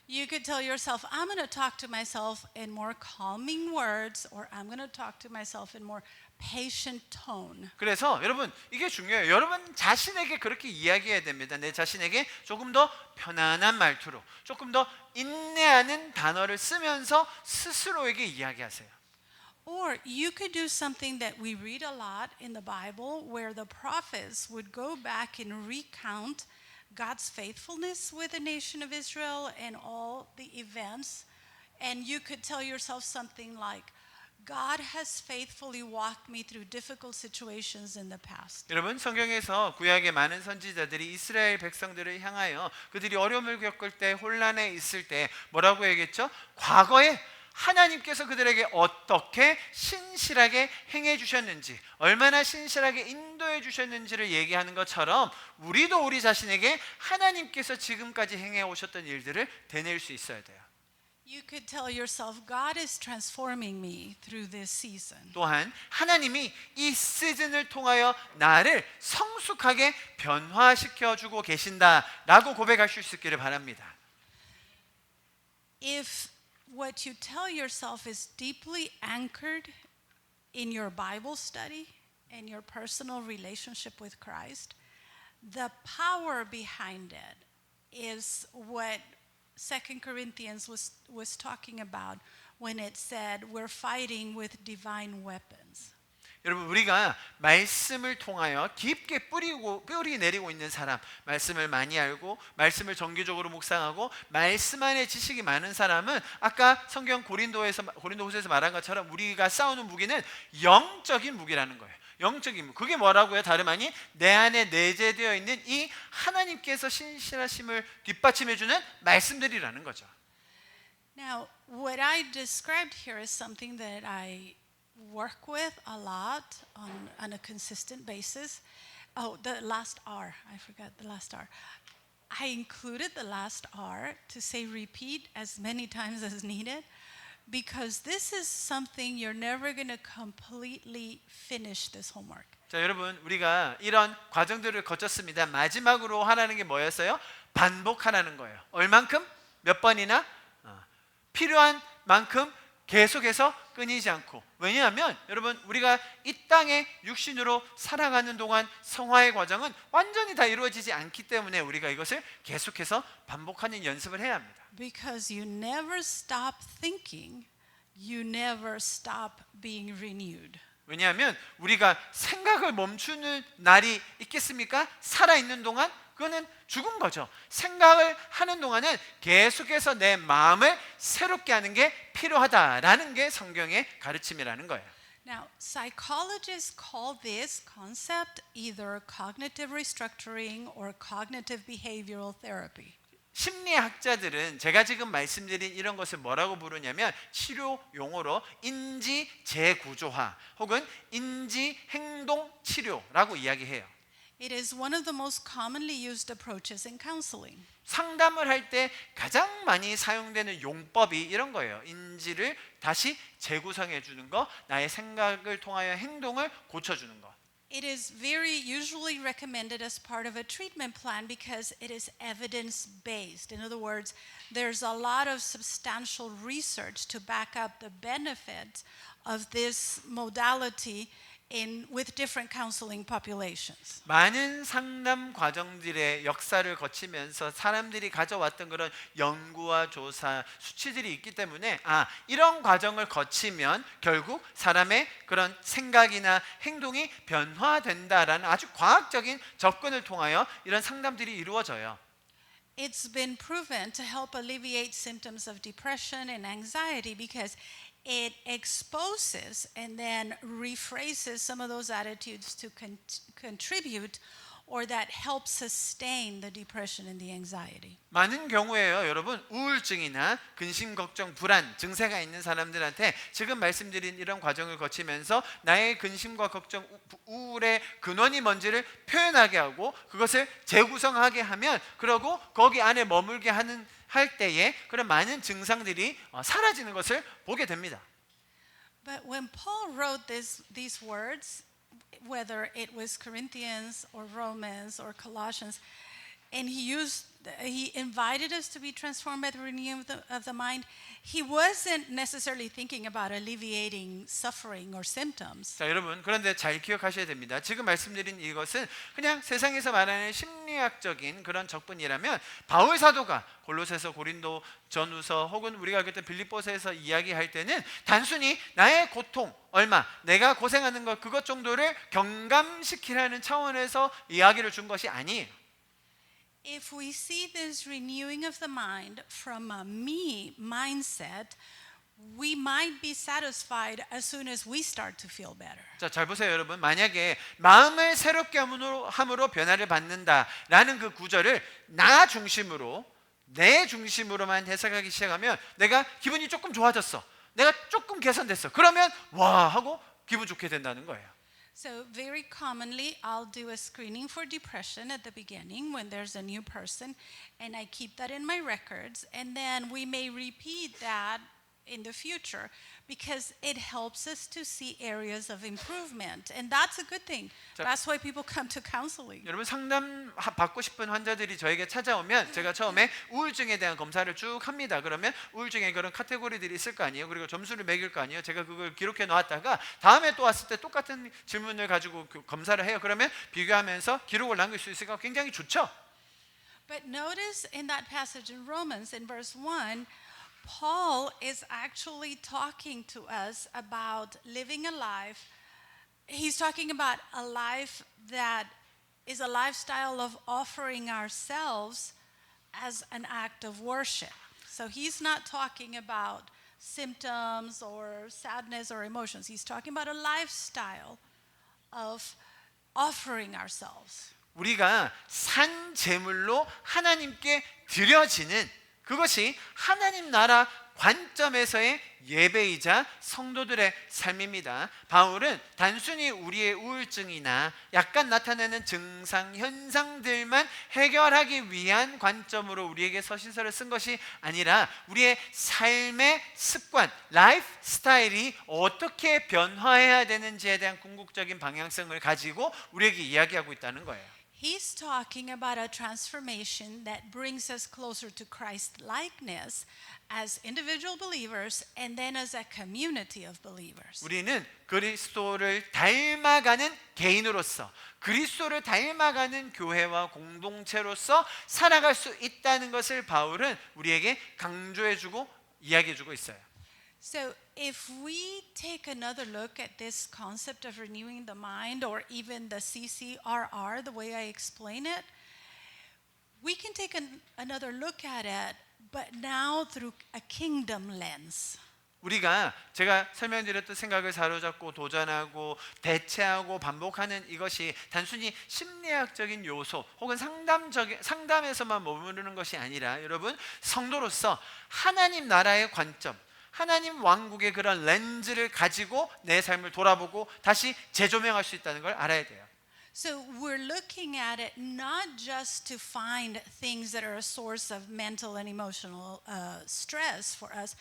You could tell yourself, I'm going to talk to myself in more calming words, or I'm going to talk to myself in more patient tone. 그래서 여러분 이게 중요해요. 여러분 자신에게 그렇게 이야기해야 됩니다. 내 자신에게 조금 더 편안한 말투로, 조금 더 인내하는 단어를 쓰면서 스스로에게 이야기하세요. Or you could do something that we read a lot in the Bible where the prophets would go back and recount God's faithfulness with the nation of Israel and all the events. And you could tell yourself something like, God has faithfully walked me through difficult situations in the past. 여러분 성경에서 구약의 많은 선지자들이 이스라엘 백성들을 향하여 그들이 어려움을 겪을 때 혼란에 있을 때 뭐라고 얘기했죠? 과거에 하나님께서 그들에게 어떻게 신실하게 행해 주셨는지, 얼마나 신실하게 인도해 주셨는지를 얘기하는 것처럼 우리도 우리 자신에게 하나님께서 지금까지 행해 오셨던 일들을 되뇌일 수 있어야 돼요. You could tell yourself, God is transforming me through this season. 또한 하나님이 이 시즌을 통하여 나를 성숙하게 변화시켜 주고 계신다라고 고백할 수 있기를 바랍니다. If what you tell yourself is deeply anchored in your Bible study and your personal relationship with Christ, the power behind it is what 2 Corinthians was talking about when it said we're fighting with divine weapons. 여러분 우리가 말씀을 통하여 깊게 뿌리 내리고 있는 사람, 말씀을 많이 알고 말씀을 정기적으로 묵상하고 말씀 안에 지식이 많은 사람은 아까 성경 고린도후서에서 말한 것처럼 우리가 싸우는 무기는 영적인 무기라는 거예요. 영적인 무기. 그게 뭐라고요? 다름 아닌 내 안에 내재되어 있는 이 하나님께서 신실하심을 뒷받침해 주는 말씀들이라는 거죠. Now, what I described here is something that I work with a lot on a consistent basis. Oh, the last R. I forgot the last R. I included the last R to say repeat as many times as needed because this is something you're never going to completely finish this homework. 자, 여러분 우리가 이런 과정들을 거쳤습니다. 마지막으로 하라는 게 뭐였어요? 반복하라는 거예요. 얼만큼? 몇 번이나? 필요한 만큼 계속해서 끊이지 않고. 왜냐하면 여러분 우리가 이 땅에 육신으로 살아가는 동안 성화의 과정은 완전히 다 이루어지지 않기 때문에 우리가 이것을 계속해서 반복하는 연습을 해야 합니다. Because you never stop thinking, you never stop being renewed. 왜냐하면 우리가 생각을 멈추는 날이 있겠습니까? 살아있는 동안? 그거는 죽은 거죠. 생각을 하는 동안은 계속해서 내 마음을 새롭게 하는 게 필요하다라는 게 성경의 가르침이라는 거예요. Now, psychologists call this concept either cognitive restructuring or cognitive behavioral therapy. 심리학자들은 제가 지금 말씀드린 이런 것을 뭐라고 부르냐면 치료 용어로 인지 재구조화 혹은 인지 행동 치료라고 이야기해요. It is one of the most commonly used approaches in counseling. 상담을 할 때 가장 많이 사용되는 용법이 이런 거예요. 인지를 다시 재구성해 주는 거, 나의 생각을 통하여 행동을 고쳐 주는 거. It is very usually recommended as part of a treatment plan because it is evidence-based. In other words, there's a lot of substantial research to back up the benefits of this modality with different counseling populations. 많은 상담 과정들의 역사를 거치면서 사람들이 가져왔던 그런 연구와 조사, 수치들이 있기 때문에 이런 과정을 거치면 결국 사람의 그런 생각이나 행동이 변화된다라는 아주 과학적인 접근을 통하여 이런 상담들이 이루어져요. It's been proven to help alleviate symptoms of depression and anxiety because it exposes and then rephrases some of those attitudes to contribute or that help sustain the depression and the anxiety. 많은 경우에요, 여러분 우울증이나 근심, 걱정, 불안 증세가 있는 사람들한테 지금 말씀드린 이런 과정을 거치면서 나의 근심과 걱정, 우울의 근원이 뭔지를 표현하게 하고 그것을 재구성하게 하면 그러고 거기 안에 머물게 할 때에 그런 많은 증상들이 사라지는 것을 보게 됩니다. But when Paul wrote these words, whether it was Corinthians or Romans or Colossians, and he invited us to be transformed by the renewing of the mind, he wasn't necessarily thinking about alleviating suffering or symptoms. 자, 여러분 그런데 잘 기억하셔야 됩니다. 지금 말씀드린 이것은 그냥 세상에서 말하는 심리학적인 그런 적분이라면 바울 사도가 골로새서, 고린도 전후서 혹은 우리가 그때 빌립보서에서 이야기할 때는 단순히 나의 고통, 내가 고생하는 것 그것 정도를 경감시키라는 차원에서 이야기를 준 것이 아니에요. If we see this renewing of the mind from a me mindset, we might be satisfied as soon as we start to feel better. 자, 잘 보세요, 여러분. 만약에 마음을 새롭게 함으로 변화를 받는다라는 그 구절을 나 중심으로, 내 중심으로만 해석하기 시작하면 내가 기분이 조금 좋아졌어, 내가 조금 개선됐어, 그러면 와 하고 기분 좋게 된다는 거예요. So very commonly, I'll do a screening for depression at the beginning when there's a new person, and I keep that in my records, and then we may repeat that in the future because it helps us to see areas of improvement, and that's a good thing. 자, That's why people come to counseling. 여러분, 상담 받고 싶은 환자들이 저에게 찾아오면 제가 처음에 우울증에 대한 검사를 쭉 합니다. 그러면 우울증에 그런 카테고리들이 있을 거 아니에요. 그리고 점수를 매길 거 아니에요. 제가 그걸 기록해 놓았다가 다음에 또 왔을 때 똑같은 질문을 가지고 검사를 해요. 그러면 비교하면서 기록을 남길 수 있으니까 굉장히 좋죠. But notice in that passage in Romans in verse 1, Paul is actually talking to us about living a life. He's talking about a life that is a lifestyle of offering ourselves as an act of worship. So he's not talking about symptoms or sadness or emotions. He's talking about a lifestyle of offering ourselves. 우리가 산 제물로 하나님께 드려지는 그것이 하나님 나라 관점에서의 예배이자 성도들의 삶입니다. 바울은 단순히 우리의 우울증이나 약간 나타나는 증상, 현상들만 해결하기 위한 관점으로 우리에게 서신서를 쓴 것이 아니라 우리의 삶의 습관, 라이프 스타일이 어떻게 변화해야 되는지에 대한 궁극적인 방향성을 가지고 우리에게 이야기하고 있다는 거예요. He's talking about a transformation that brings us closer to Christ likeness as individual believers and then as a community of believers. 우리는 그리스도를 닮아가는 개인으로서, 그리스도를 닮아가는 교회와 공동체로서 살아갈 수 있다는 것을 바울은 우리에게 강조해주고 이야기해주고 있어요. So if we take another look at this concept of renewing the mind or even the CCRR, the way I explain it, we can take another look at it, but now through a kingdom lens. 우리가 제가 설명드렸던 생각을 사로잡고 도전하고 대체하고 반복하는 이것이 단순히 심리학적인 요소 혹은 상담에서만 머무르는 것이 아니라 여러분, 성도로서 하나님 나라의 관점, 하나님 왕국의 그런 렌즈를 가지고 내 삶을 돌아보고 다시 재조명할 수 있다는 걸 알아야 돼요. So we're looking at it not just to find things that are a source of mental and emotional stress for us,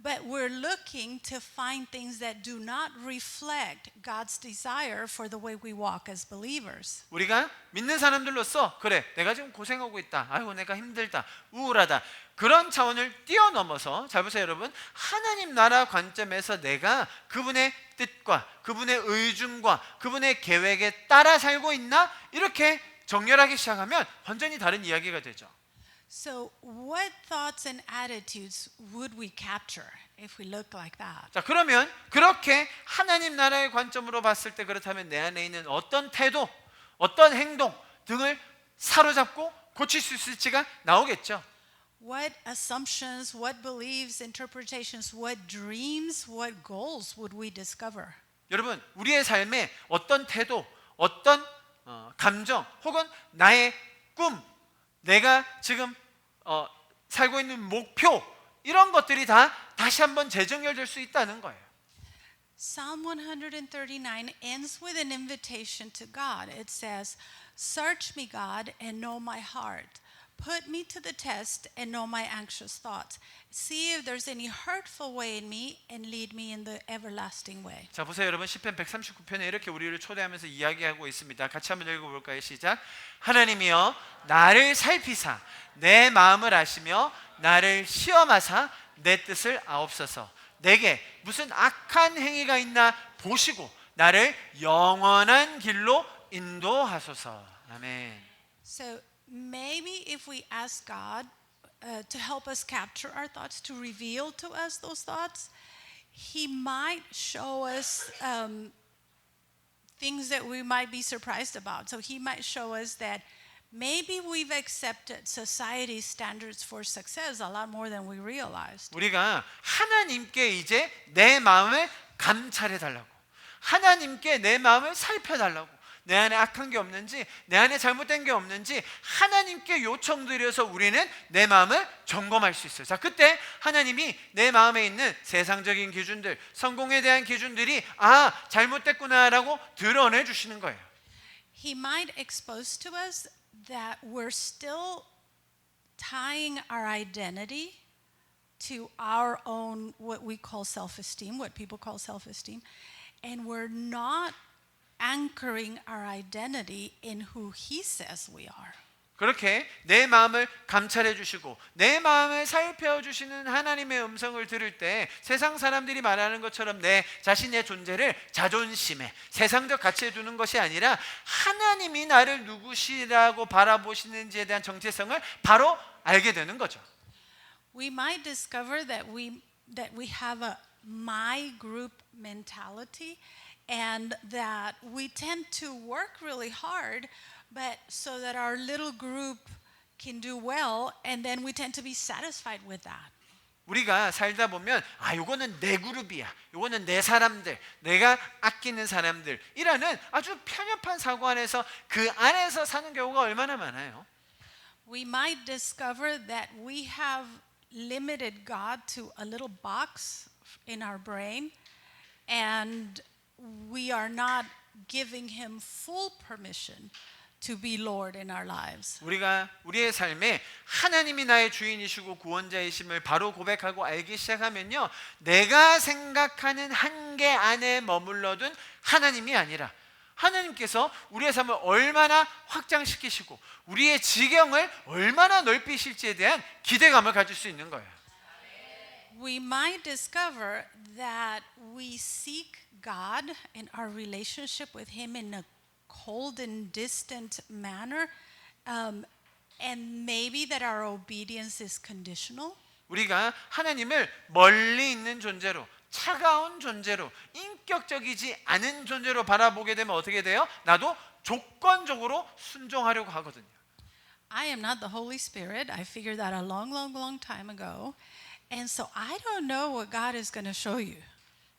but we're looking to find things that do not reflect God's desire for the way we walk as believers. 우리가 믿는 사람들로서 그래, 내가 지금 고생하고 있다, 아이고 내가 힘들다, 우울하다, 그런 차원을 뛰어넘어서, 잘 보세요 여러분, 하나님 나라 관점에서 내가 그분의 뜻과 그분의 의중과 그분의 계획에 따라 살고 있나? 이렇게 정렬하기 시작하면 완전히 다른 이야기가 되죠. So what thoughts and attitudes would we capture if we look like that? 자, 그러면 그렇게 하나님 나라의 관점으로 봤을 때 그렇다면 내 안에 있는 어떤 태도, 어떤 행동 등을 사로잡고 고칠 수 있을지가 나오겠죠. What assumptions, what beliefs, interpretations, what dreams, what goals would we discover? 여러분, 우리의 삶에 어떤 태도, 어떤 감정 혹은 나의 꿈, 내가 지금 살고 있는 목표, 이런 것들이 다 다시 한번 재정렬될 수 있다는 거예요. Psalm 139 ends with an invitation to God. It says, "Search me, God, and know my heart. Put me to the test and know my anxious thoughts. See if there's any hurtful way in me and lead me in the everlasting way." 자, 보세요 여러분, 시편 139편에 이렇게 우리를 초대하면서 이야기하고 있습니다. 같이 한번 읽어볼까요? 시작. 하나님이여 나를 살피사 내 마음을 아시며 나를 시험하사 내 뜻을 아옵소서. 내게 무슨 악한 행위가 있나 보시고 나를 영원한 길로 인도하소서. 아멘. So maybe if we ask God to help us capture our thoughts, to reveal to us those thoughts, He might show us things that we might be surprised about. So He might show us that maybe we've accepted society's standards for success a lot more than we realized. 우리가 하나님께 이제 내 마음을 감찰해 달라고, 하나님께 내 마음을 살펴달라고, 내 안에 악한 게 없는지, 내 안에 잘못된 게 없는지 하나님께 요청드려서 우리는 내 마음을 점검할 수 있어요. 자, 그때 하나님이 내 마음에 있는 세상적인 기준들, 성공에 대한 기준들이 잘못됐구나라고 드러내 주시는 거예요. He might expose to us that we're still tying our identity to our own, what we call self-esteem, what people call self-esteem, and we're not anchoring our identity in who He says we are. 그렇게 내 마음을 감찰해 주시고 내 마음을 살펴주시는 하나님의 음성을 들을 때 세상 사람들이 말하는 것처럼 내 자신의 존재를 자존심에 세상적 가치에 두는 것이 아니라 하나님이 나를 누구시라고 바라보시는지에 대한 정체성을 바로 알게 되는 거죠. We might discover that we have a my group mentality and that we tend to work really hard but so that our little group can do well, and then we tend to be satisfied with that. 우리가 살다 보면 요거는 내 그룹이야, 요거는 내 사람들, 내가 아끼는 사람들이라는 아주 편협한 사고 안에서 그 안에서 사는 경우가 얼마나 많아요. We might discover that we have limited God to a little box in our brain, and we are not giving Him full permission to be Lord in our lives. 우리가 우리의 삶에 하나님이 나의 주인이시고 구원자이심을 바로 고백하고 알기 시작하면요, 내가 생각하는 한계 안에 머물러둔 하나님이 아니라 하나님께서 우리의 삶을 얼마나 확장시키시고 우리의 지경을 얼마나 넓히실지에 대한 기대감을 가질 수 있는 거예요. We might discover that we seek God and our relationship with Him in a cold and distant manner, and maybe that our obedience is conditional. 우리가 하나님을 멀리 있는 존재로, 차가운 존재로, 인격적이지 않은 존재로 바라보게 되면 어떻게 돼요? 나도 조건적으로 순종하려고 하거든요. I am not the Holy Spirit. I figured that a long time ago. And so I don't know what God is going to show you.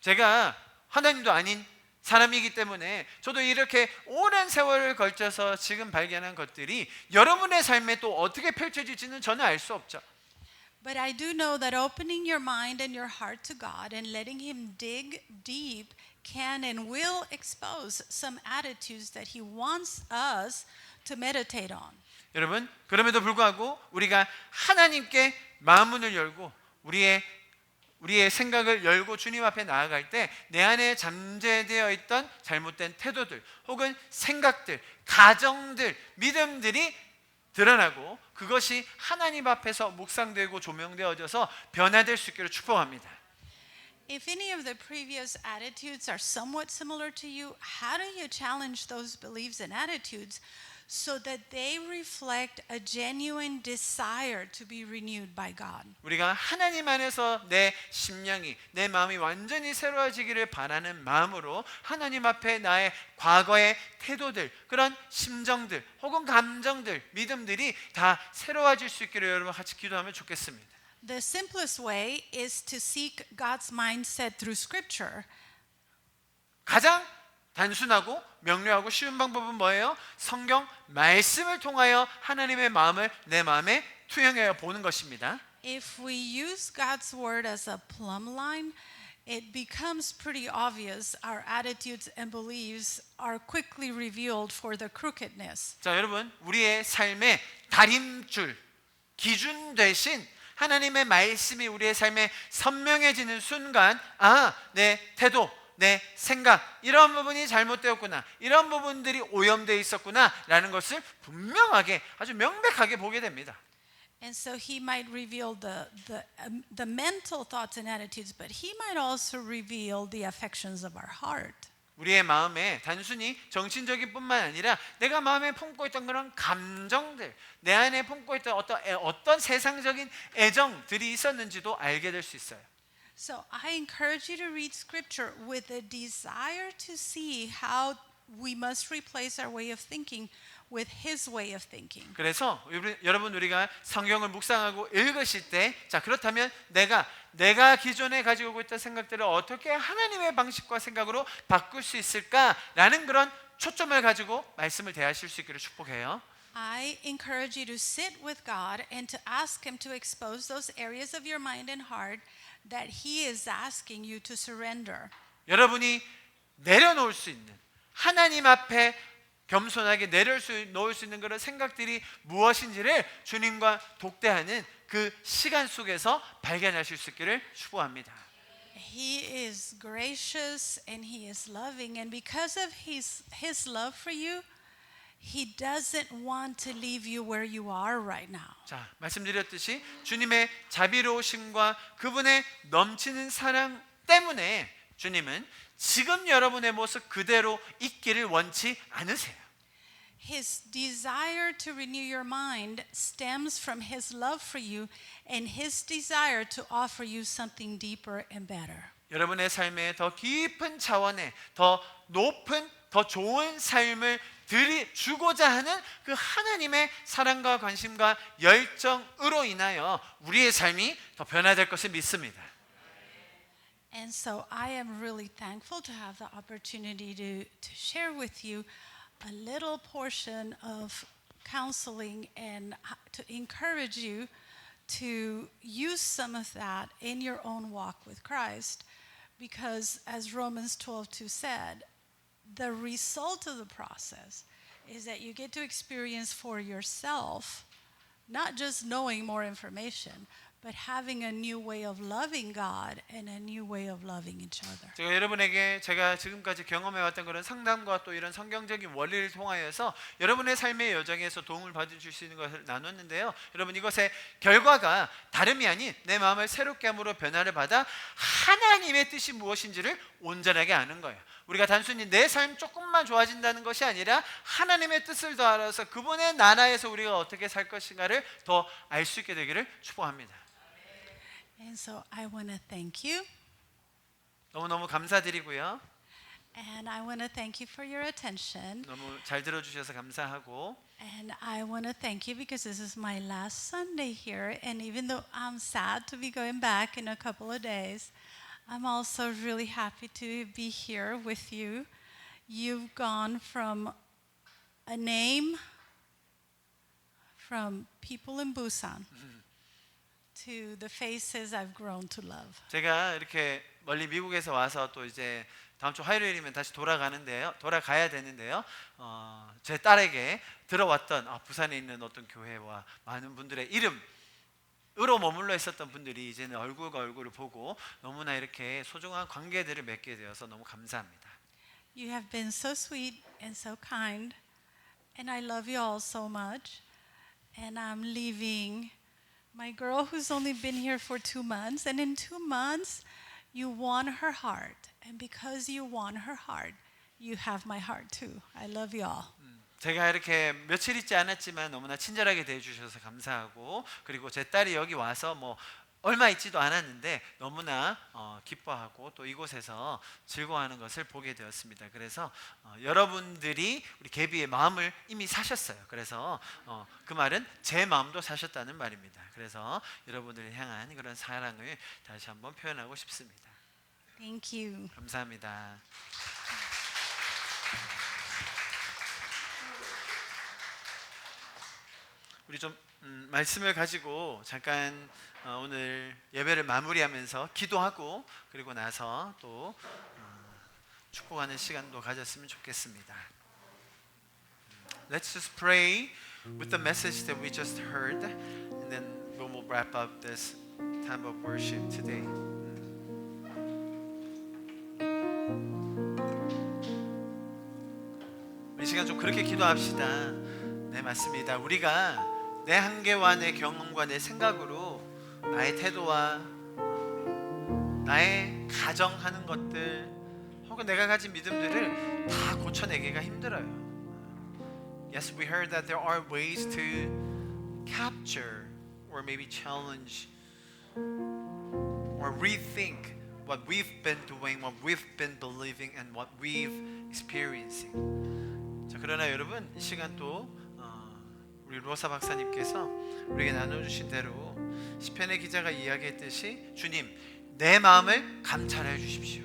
제가 하나님도 아닌 사람이기 때문에 저도 이렇게 오랜 세월을 걸쳐서 지금 발견한 것들이 여러분의 삶에 또 어떻게 펼쳐질지는 저는 알 수 없죠. But I do know that opening your mind and your heart to God and letting Him dig deep can and will expose some attitudes that He wants us to meditate on. 여러분, 그럼에도 불구하고 우리가 하나님께 마음문을 열고 우리의 생각을 열고 주님 앞에 나아갈 때 내 안에 잠재되어 있던 잘못된 태도들 혹은 생각들, 가정들, 믿음들이 드러나고 그것이 하나님 앞에서 묵상되고 조명되어져서 변화될 수 있기를 축복합니다. If any of the previous attitudes are somewhat similar to you, how do you challenge those beliefs and attitudes so that they reflect a genuine desire to be renewed by God? 우리가 하나님 안에서 내 심령이, 내 마음이 완전히 새로워지기를 바라는 마음으로 하나님 앞에 나의 과거의 태도들, 그런 심정들 혹은 감정들, 믿음들이 다 새로워질 수 있기를 여러분 같이 기도하면 좋겠습니다. The simplest way is to seek God's mindset through Scripture. 가장 단순하고 명료하고 쉬운 방법은 뭐예요? 성경 말씀을 통하여 하나님의 마음을 내 마음에 투영해 보는 것입니다. If we use God's word as a plumb line, it becomes pretty obvious our attitudes and beliefs are quickly revealed for the crookedness. 자, 여러분, 우리의 삶의 다림줄, 기준 대신 하나님의 말씀이 우리의 삶에 선명해지는 순간, 내 태도, 내 생각, 이런 부분이 잘못되었구나, 이런 부분들이 오염되어 있었구나 라는 것을 분명하게, 아주 명백하게 보게 됩니다. And so he might reveal the mental thoughts and attitudes, but he might also reveal the affections of our heart. 우리의 마음에 단순히 정신적인 뿐만 아니라 내가 마음에 품고 있던 그런 감정들, 내 안에 품고 있던 어떤 세상적인 애정들이 있었는지도 알게 될 수 있어요. So I encourage you to read scripture with a desire to see how we must replace our way of thinking with his way of thinking. 그래서 여러분 우리가 성경을 묵상하고 읽으실 때, 자 그렇다면 내가 기존에 가지고 오고 있던 생각들을 어떻게 하나님의 방식과 생각으로 바꿀 수 있을까라는 그런 초점을 가지고 말씀을 대하실 수 있기를 축복해요. I encourage you to sit with God and to ask him to expose those areas of your mind and heart that he is asking you to surrender. 여러분이 내려놓을 수 있는, 하나님 앞에 겸손하게 내려놓을 수 있는 그런 생각들이 무엇인지를 주님과 독대하는 그 시간 속에서 발견하실 수 있기를 축복합니다. He is gracious and he is loving, and because of his love for you, he doesn't want to leave you where you are right now. 자, 말씀드렸듯이 주님의 자비로우심과 그분의 넘치는 사랑 때문에 주님은 지금 여러분의 모습 그대로 있기를 원치 않으세요. His desire to renew your mind stems from his love for you and his desire to offer you something deeper and better. 여러분의 삶에 더 깊은 차원의 더 높은 더 좋은 삶을 주고자 하는 그 하나님의 사랑과 관심과 열정으로 인하여 우리의 삶이 더 변화될 것을 믿습니다. And so I am really thankful to have the opportunity to share with you a little portion of counseling and to encourage you to use some of that in your own walk with Christ, because as Romans 12:2 said, the result of the process is that you get to experience for yourself not just knowing more information, but having a new way of loving God and a new way of loving each other. 제가 여러분에게 제가 지금까지 경험해왔던 그런 상담과 또 이런 성경적인 원리를 통하여서 여러분의 삶의 여정에서 도움을 받으실 수 있는 것을 나눴는데요. 여러분 이것의 결과가 다름이 아닌 내 마음을 새롭게 함으로 변화를 받아 하나님의 뜻이 무엇인지를 온전하게 아는 거예요. 우리가 단순히 내 삶 조금만 좋아진다는 것이 아니라 하나님의 뜻을 더 알아서 그분의 나라에서 우리가 어떻게 살 것인가를 더 알 수 있게 되기를 축복합니다. And so I want to thank you. 너무너무 감사드리고요. And I want to thank you for your attention. 너무 잘 들어주셔서 감사하고 And I want to thank you because this is my last Sunday here. And even though I'm sad to be going back in a couple of days, I'm also really happy to be here with you. You've gone from a name from people in Busan to the faces I've grown to love. 제가 이렇게 멀리 미국에서 와서 또 이제 다음 주 화요일이면 다시 돌아가야 되는데요. 제 딸에게 들어왔던 부산에 있는 어떤 교회와 많은 분들의 이름으로 머물러 있었던 분들이 이제는 얼굴과 얼굴을 보고 너무나 이렇게 소중한 관계들을 맺게 되어서 너무 감사합니다. You have been so sweet and so kind, and I love you all so much. And I'm leaving my girl who's only been here for 2 months, and in 2 months you won her heart, and because you won her heart, you have my heart too. I love you all. 제가 이렇게 며칠 있지 않았지만 너무나 친절하게 대해주셔서 감사하고, 그리고 제 딸이 여기 와서 뭐 얼마 있지도 않았는데 너무나 기뻐하고 또 이곳에서 즐거워하는 것을 보게 되었습니다. 그래서 여러분들이 우리 개비의 마음을 이미 사셨어요. 그래서 그 말은 제 마음도 사셨다는 말입니다. 그래서 여러분들을 향한 그런 사랑을 다시 한번 표현하고 싶습니다. Thank you. 감사합니다. 우리 좀 말씀을 가지고 잠깐 오늘 예배를 마무리하면서 기도하고 그리고 나서 또 축복하는 시간도 가졌으면 좋겠습니다. Let's just pray with the message that we just heard, and then we will wrap up this time of worship today. 이 시간 좀 그렇게 기도합시다. 네, 맞습니다. 우리가 내 한계와 내 경험과 내 생각으로 나의 태도와 나의 가정하는 것들 혹은 내가 가진 믿음들을 다 고쳐내기가 힘들어요. Yes, we heard that there are ways to capture or maybe challenge or rethink what we've been doing, what we've been believing, and what we've experiencing. 자, 그러나 여러분 이 시간 또 우리 로사 박사님께서 우리에게 나눠주신 대로 시편의 기자가 이야기했듯이 주님, 내 마음을 감찰해 주십시오.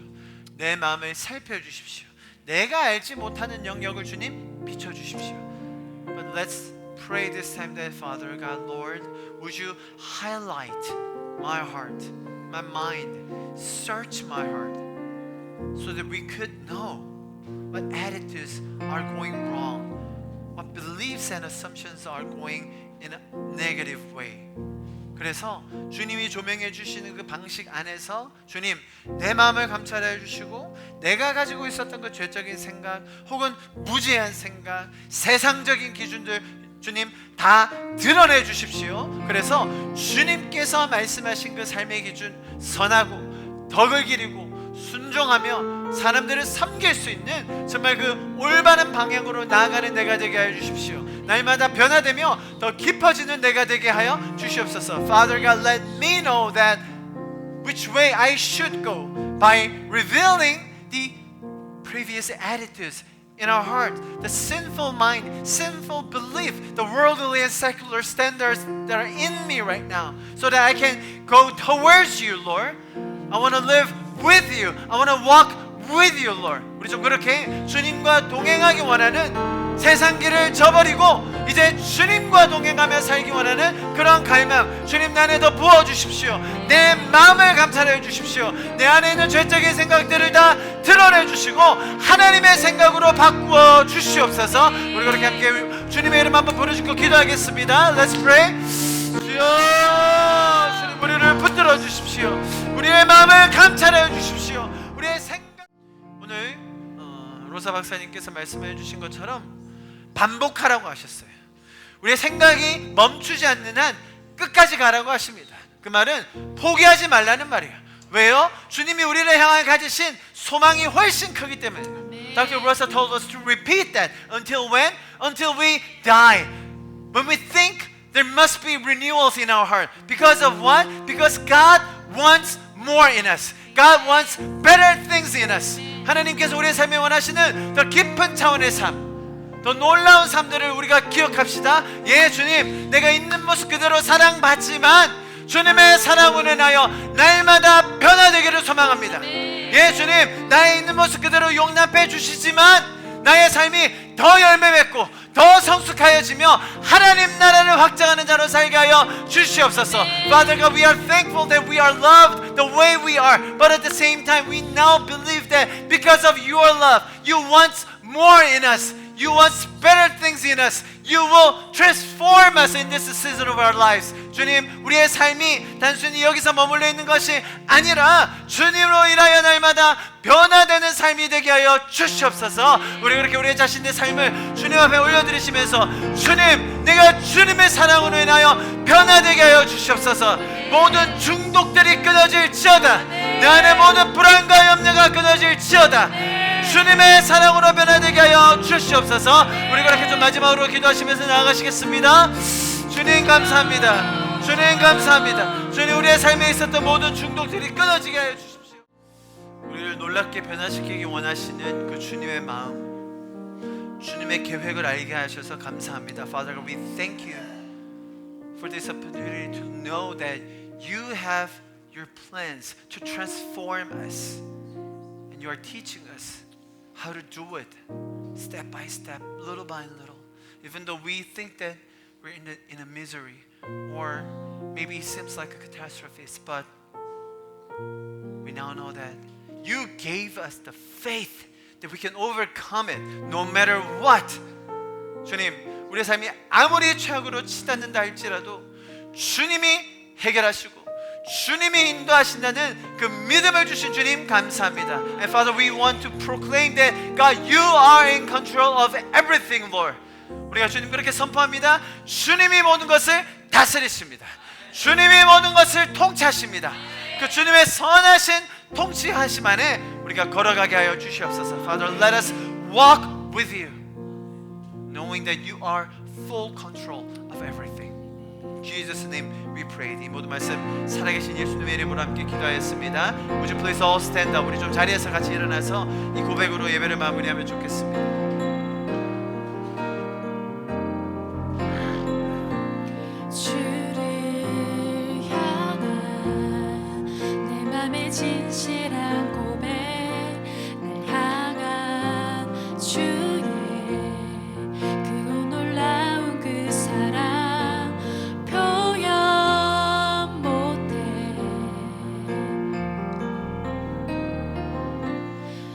내 마음을 살펴주십시오. 내가 알지 못하는 영역을 주님 비춰주십시오. But let's pray this time that Father God, Lord, would you highlight my heart, my mind, search my heart, so that we could know what attitudes are going wrong, what beliefs and assumptions are going in a negative way. 그래서 주님이 조명해 주시는 그 방식 안에서 주님, 내 마음을 감찰해 주시고 내가 가지고 있었던 그 죄적인 생각 혹은 무지한 생각, 세상적인 기준들 주님 다 드러내 주십시오. 그래서 주님께서 말씀하신 그 삶의 기준, 선하고 덕을 기리고 순종하며 사람들을 섬길 수 있는 정말 그 올바른 방향으로 나아가는 내가 되게 하여 주십시오. 날마다 변화되며 더 깊어지는 내가 되게 하여 주시옵소서. Father God, let me know that which way I should go by revealing the previous attitudes in our heart, the sinful mind, sinful belief, the worldly and secular standards that are in me right now, so that I can go towards you, Lord. I want to live with you. I want to walk with you, Lord. 우리 좀 그렇게 주님과 동행하기 원하는 세상 길을 저버리고 이제 주님과 동행하며 살기 원하는 그런 갈망 주님 내 안에 더 부어주십시오. 내 마음을 감찰해 주십시오. 내 안에 있는 죄적인 생각들을 다 드러내 주시고 하나님의 생각으로 바꾸어 주시옵소서. 우리 그렇게 함께 주님의 이름 한번 부르짖고 기도하겠습니다. Let's pray. 주여, 주님 우리를 붙들어 주십시오. 우리의 마음을 감찰해 주십시오. 우리의 생각, 오늘 로사 박사님께서 말씀해 주신 것처럼 반복하라고 하셨어요. 우리의 생각이 멈추지 않는 한 끝까지 가라고 하십니다. 그 말은 포기하지 말라는 말이에요. 왜요? 주님이 우리를 향해 가지신 소망이 훨씬 크기 때문이에요. Dr. Rosa told us to repeat that until when? Until we die. When we think there must be renewals in our heart. Because of what? Because God wants more in us. God wants better things in us. 하나님께서 우리의 삶에 원하시는 더 깊은 차원의 삶, 더 놀라운 삶들을 우리가 기억합시다. 예, 주님, 내가 있는 모습 그대로 사랑받지만 주님의 사랑으로 인하여 날마다 변화되기를 소망합니다. 예, 주님, 나의 있는 모습 그대로 용납해 주시지만 나의 삶이 더 열매 맺고 더 성숙하여지며 하나님 나라를 확장하는 자로 살게 하여 주시옵소서. Father God, we are thankful that we are loved the way we are, but at the same time we now believe that because of your love, you want more in us. You want better things in us. You will transform us in this season of our lives. 주님, 우리의 삶이 단순히 여기서 머물러 있는 것이 아니라 주님으로 인하여 날마다 변화되는 삶이 되게 하여 주시옵소서. 우리 그렇게 우리의 자신의 삶을 주님 앞에 올려드리시면서 주님, 내가 주님의 사랑으로 인하여 변화되게 하여 주시옵소서. 모든 중독들이 끊어질지어다. 내 안에 모든 불안과 염려가 끊어질지어다. 주님의 사랑으로 변화되게 하여 주시옵소서. 우리 그렇게 좀 마지막으로 기도하시면서 나아가시겠습니다. 주님 감사합니다. 주님 감사합니다. 주님, 우리의 삶에 있었던 모든 중독들이 끊어지게 하여 주십시오. 우리를 놀랍게 변화시키기 원하시는 그 주님의 마음, 주님의 계획을 알게 하셔서 감사합니다. Father God, we thank you for this opportunity to know that you have your plans to transform us, and you are teaching us how to do it step by step, little by little. Even though we think that we're in a misery, or maybe it seems like a catastrophe, but we now know that you gave us the faith that we can overcome it no matter what. 주님, 우리의 삶이 아무리 최악으로 치닫는다 할지라도 주님이 해결하시고 주님이 인도하신다는 그 믿음을 주신 주님 감사합니다. And Father, we want to proclaim that God, you are in control of everything, Lord. 우리가 주님 그렇게 선포합니다. 주님이 모든 것을 다스리십니다. 주님이 모든 것을 통치하십니다. 그 주님의 선하신 통치하심 안에 우리가 걸어가게 하여 주시옵소서. Father, let us walk with you, knowing that you are full control of everything. In Jesus' name we pray. 이 모든 말씀 살아계신 예수님의 이름으로 함께 기도하였습니다. Would you please all stand up? 우리 좀 자리에서 같이 일어나서 이 고백으로 예배를 마무리하면 좋겠습니다. 나의 진실한 고백 날 향한 주의 그 놀라운 그 사랑 표현 못해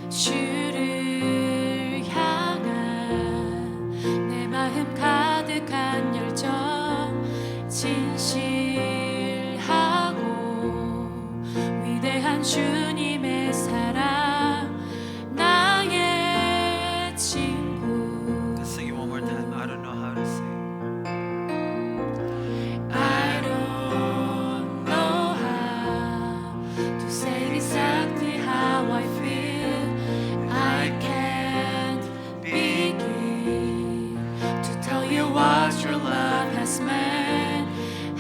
주를 향한 내 마음 가득한 열정 진실하고 위대한 주님의 사랑 나의 친구. Let's sing it one more time. I don't know how to sing. I don't know how to say exactly how I feel. I can't begin to tell you what your love has meant.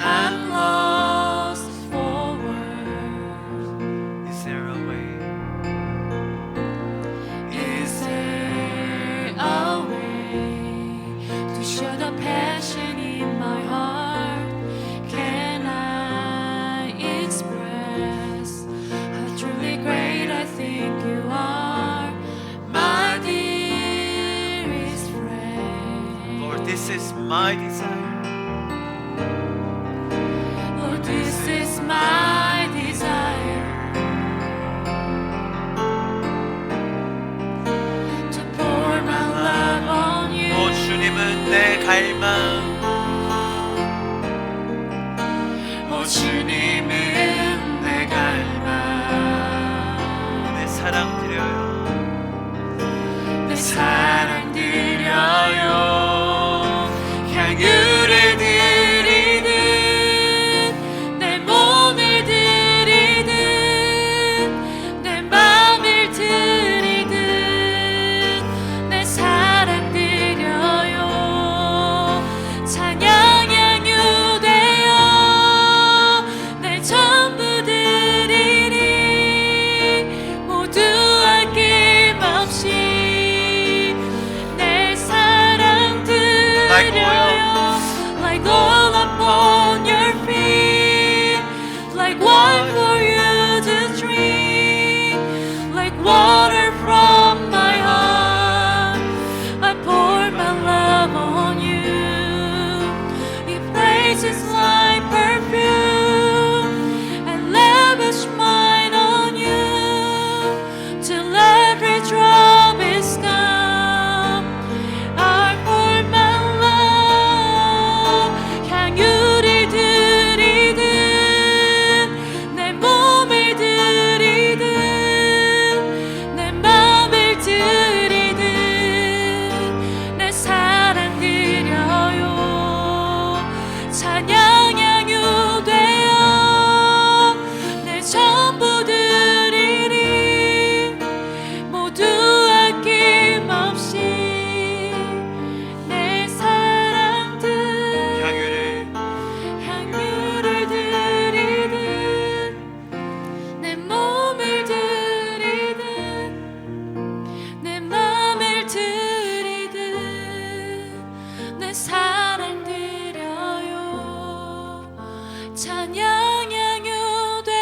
I'm lost for words. Is there a way? Is there a way to show the passion in my heart? Can I express how truly great I think you are, my dearest friend? Lord, this is my desire. Lord, this is my desire to pour my love on you. 오 주님은 내 갈망. 오 주님은 내 갈망. 내 사랑 드려요. 내 사랑 드려요. 향유를 드리듯 내 몸을 드리듯 내 맘을 드리듯 내 사랑 드려요. 찬양 향유되어 내 전부 드리리 모두 아낌없이 내 사랑 드려요. Like oil upon your feet, like wine for you to drink, like water from my heart. I pour my love on you. Your praise is like perfume, and lavish mine on you till every drop is gone. I pour my love 향유를 드리듯 내 몸을 드리듯 내 맘을 드리듯 내 사랑 드려요. 찬양 향유되어 내 전부 드리리 모두 아낌없이 내 사랑 향유를 드리듯 내 몸을 드리듯 내 맘을 드리듯 내 사랑 드려요. 찬양 향유되어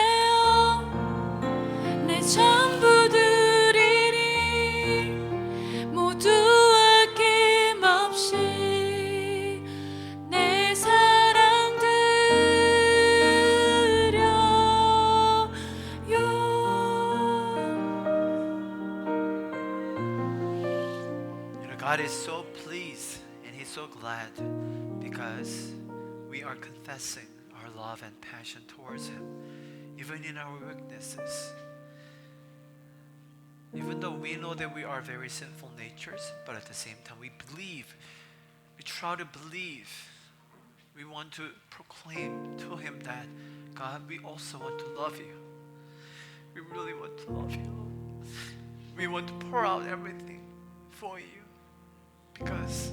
내 전부 드리리 모두 아낌없이 내 사랑 드려요. You know, God is so pleased and He's so glad because we are confessing our love and passion towards Him, even in our weaknesses. Even though we know that we are very sinful natures, but at the same time we believe, we try to believe, we want to proclaim to Him that, God, we also want to love you. We really want to love you, Lord. We want to pour out everything for you because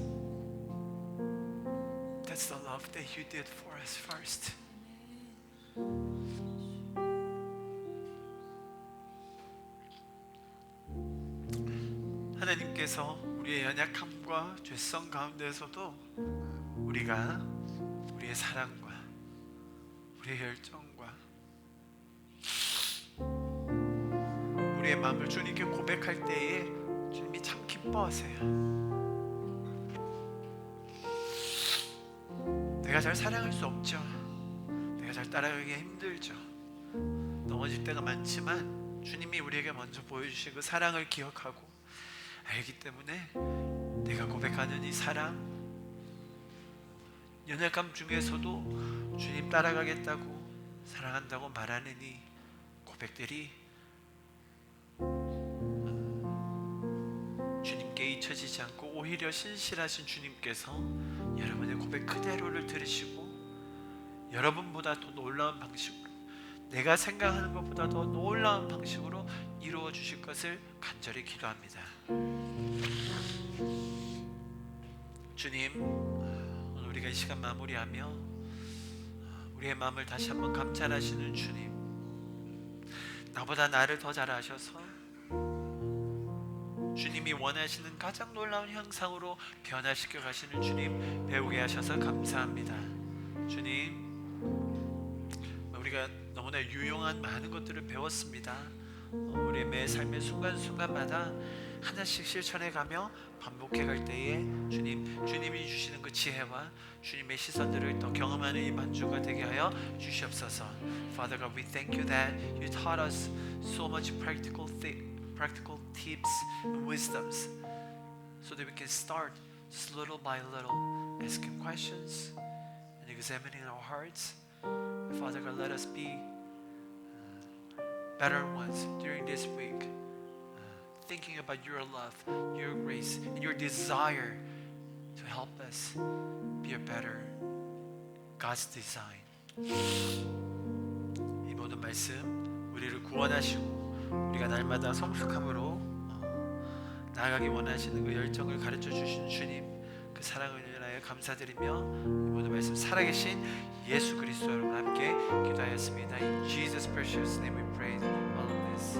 that's the love that you did for us first. 하나님께서 우리의 연약함과 죄성 가운데서도 우리가 우리의 사랑과 우리의 열정과 우리의 마음을 주님께 고백할 때에 주님이 참 기뻐하세요. 내가 잘 사랑할 수 없죠. 내가 잘 따라가기 힘들죠. 넘어질 때가 많지만 주님이 우리에게 먼저 보여주신 그 사랑을 기억하고 알기 때문에 내가 고백하는 이 사랑, 연약함 중에서도 주님 따라가겠다고, 사랑한다고 말하는 이 고백들이 주님께 잊혀지지 않고 오히려 신실하신 주님께서 여러분의 고백 그대로를 들으시고 여러분보다 더 놀라운 방식으로, 내가 생각하는 것보다 더 놀라운 방식으로 이루어 주실 것을 간절히 기도합니다. 주님, 오늘 우리가 이 시간 마무리하며 우리의 마음을 다시 한번 감찰하시는 주님, 나보다 나를 더 잘 아셔서 주님이 원하시는 가장 놀라운 형상으로 변화시켜 가시는 주님 배우게 하셔서 감사합니다. 주님, 우리가 너무나 유용한 많은 것들을 배웠습니다. 우리의 매 삶의 순간순간마다 하나씩 실천해가며 반복해 갈 때에 주님이 주시는 그 지혜와 주님의 시선들을 더 경험하는 이 만주가 되게 하여 주시옵소서. Father God, we thank you that you taught us so much practical tips and wisdoms, so that we can start just little by little asking questions and examining our hearts. Father God, let us be better ones during this week, thinking about your love, your grace, and your desire to help us be a better God's design. 이 모든 말씀 우리를 구원하시고 우리가 날마다 성숙함으로 나아가기 원하시는 그 열정을 가르쳐 주신 주님, 그 사랑을 인하여 감사드리며 이 모든 말씀 살아계신 예수 그리스도 여러분 함께 기도하였습니다. In Jesus' precious name we pray all of this.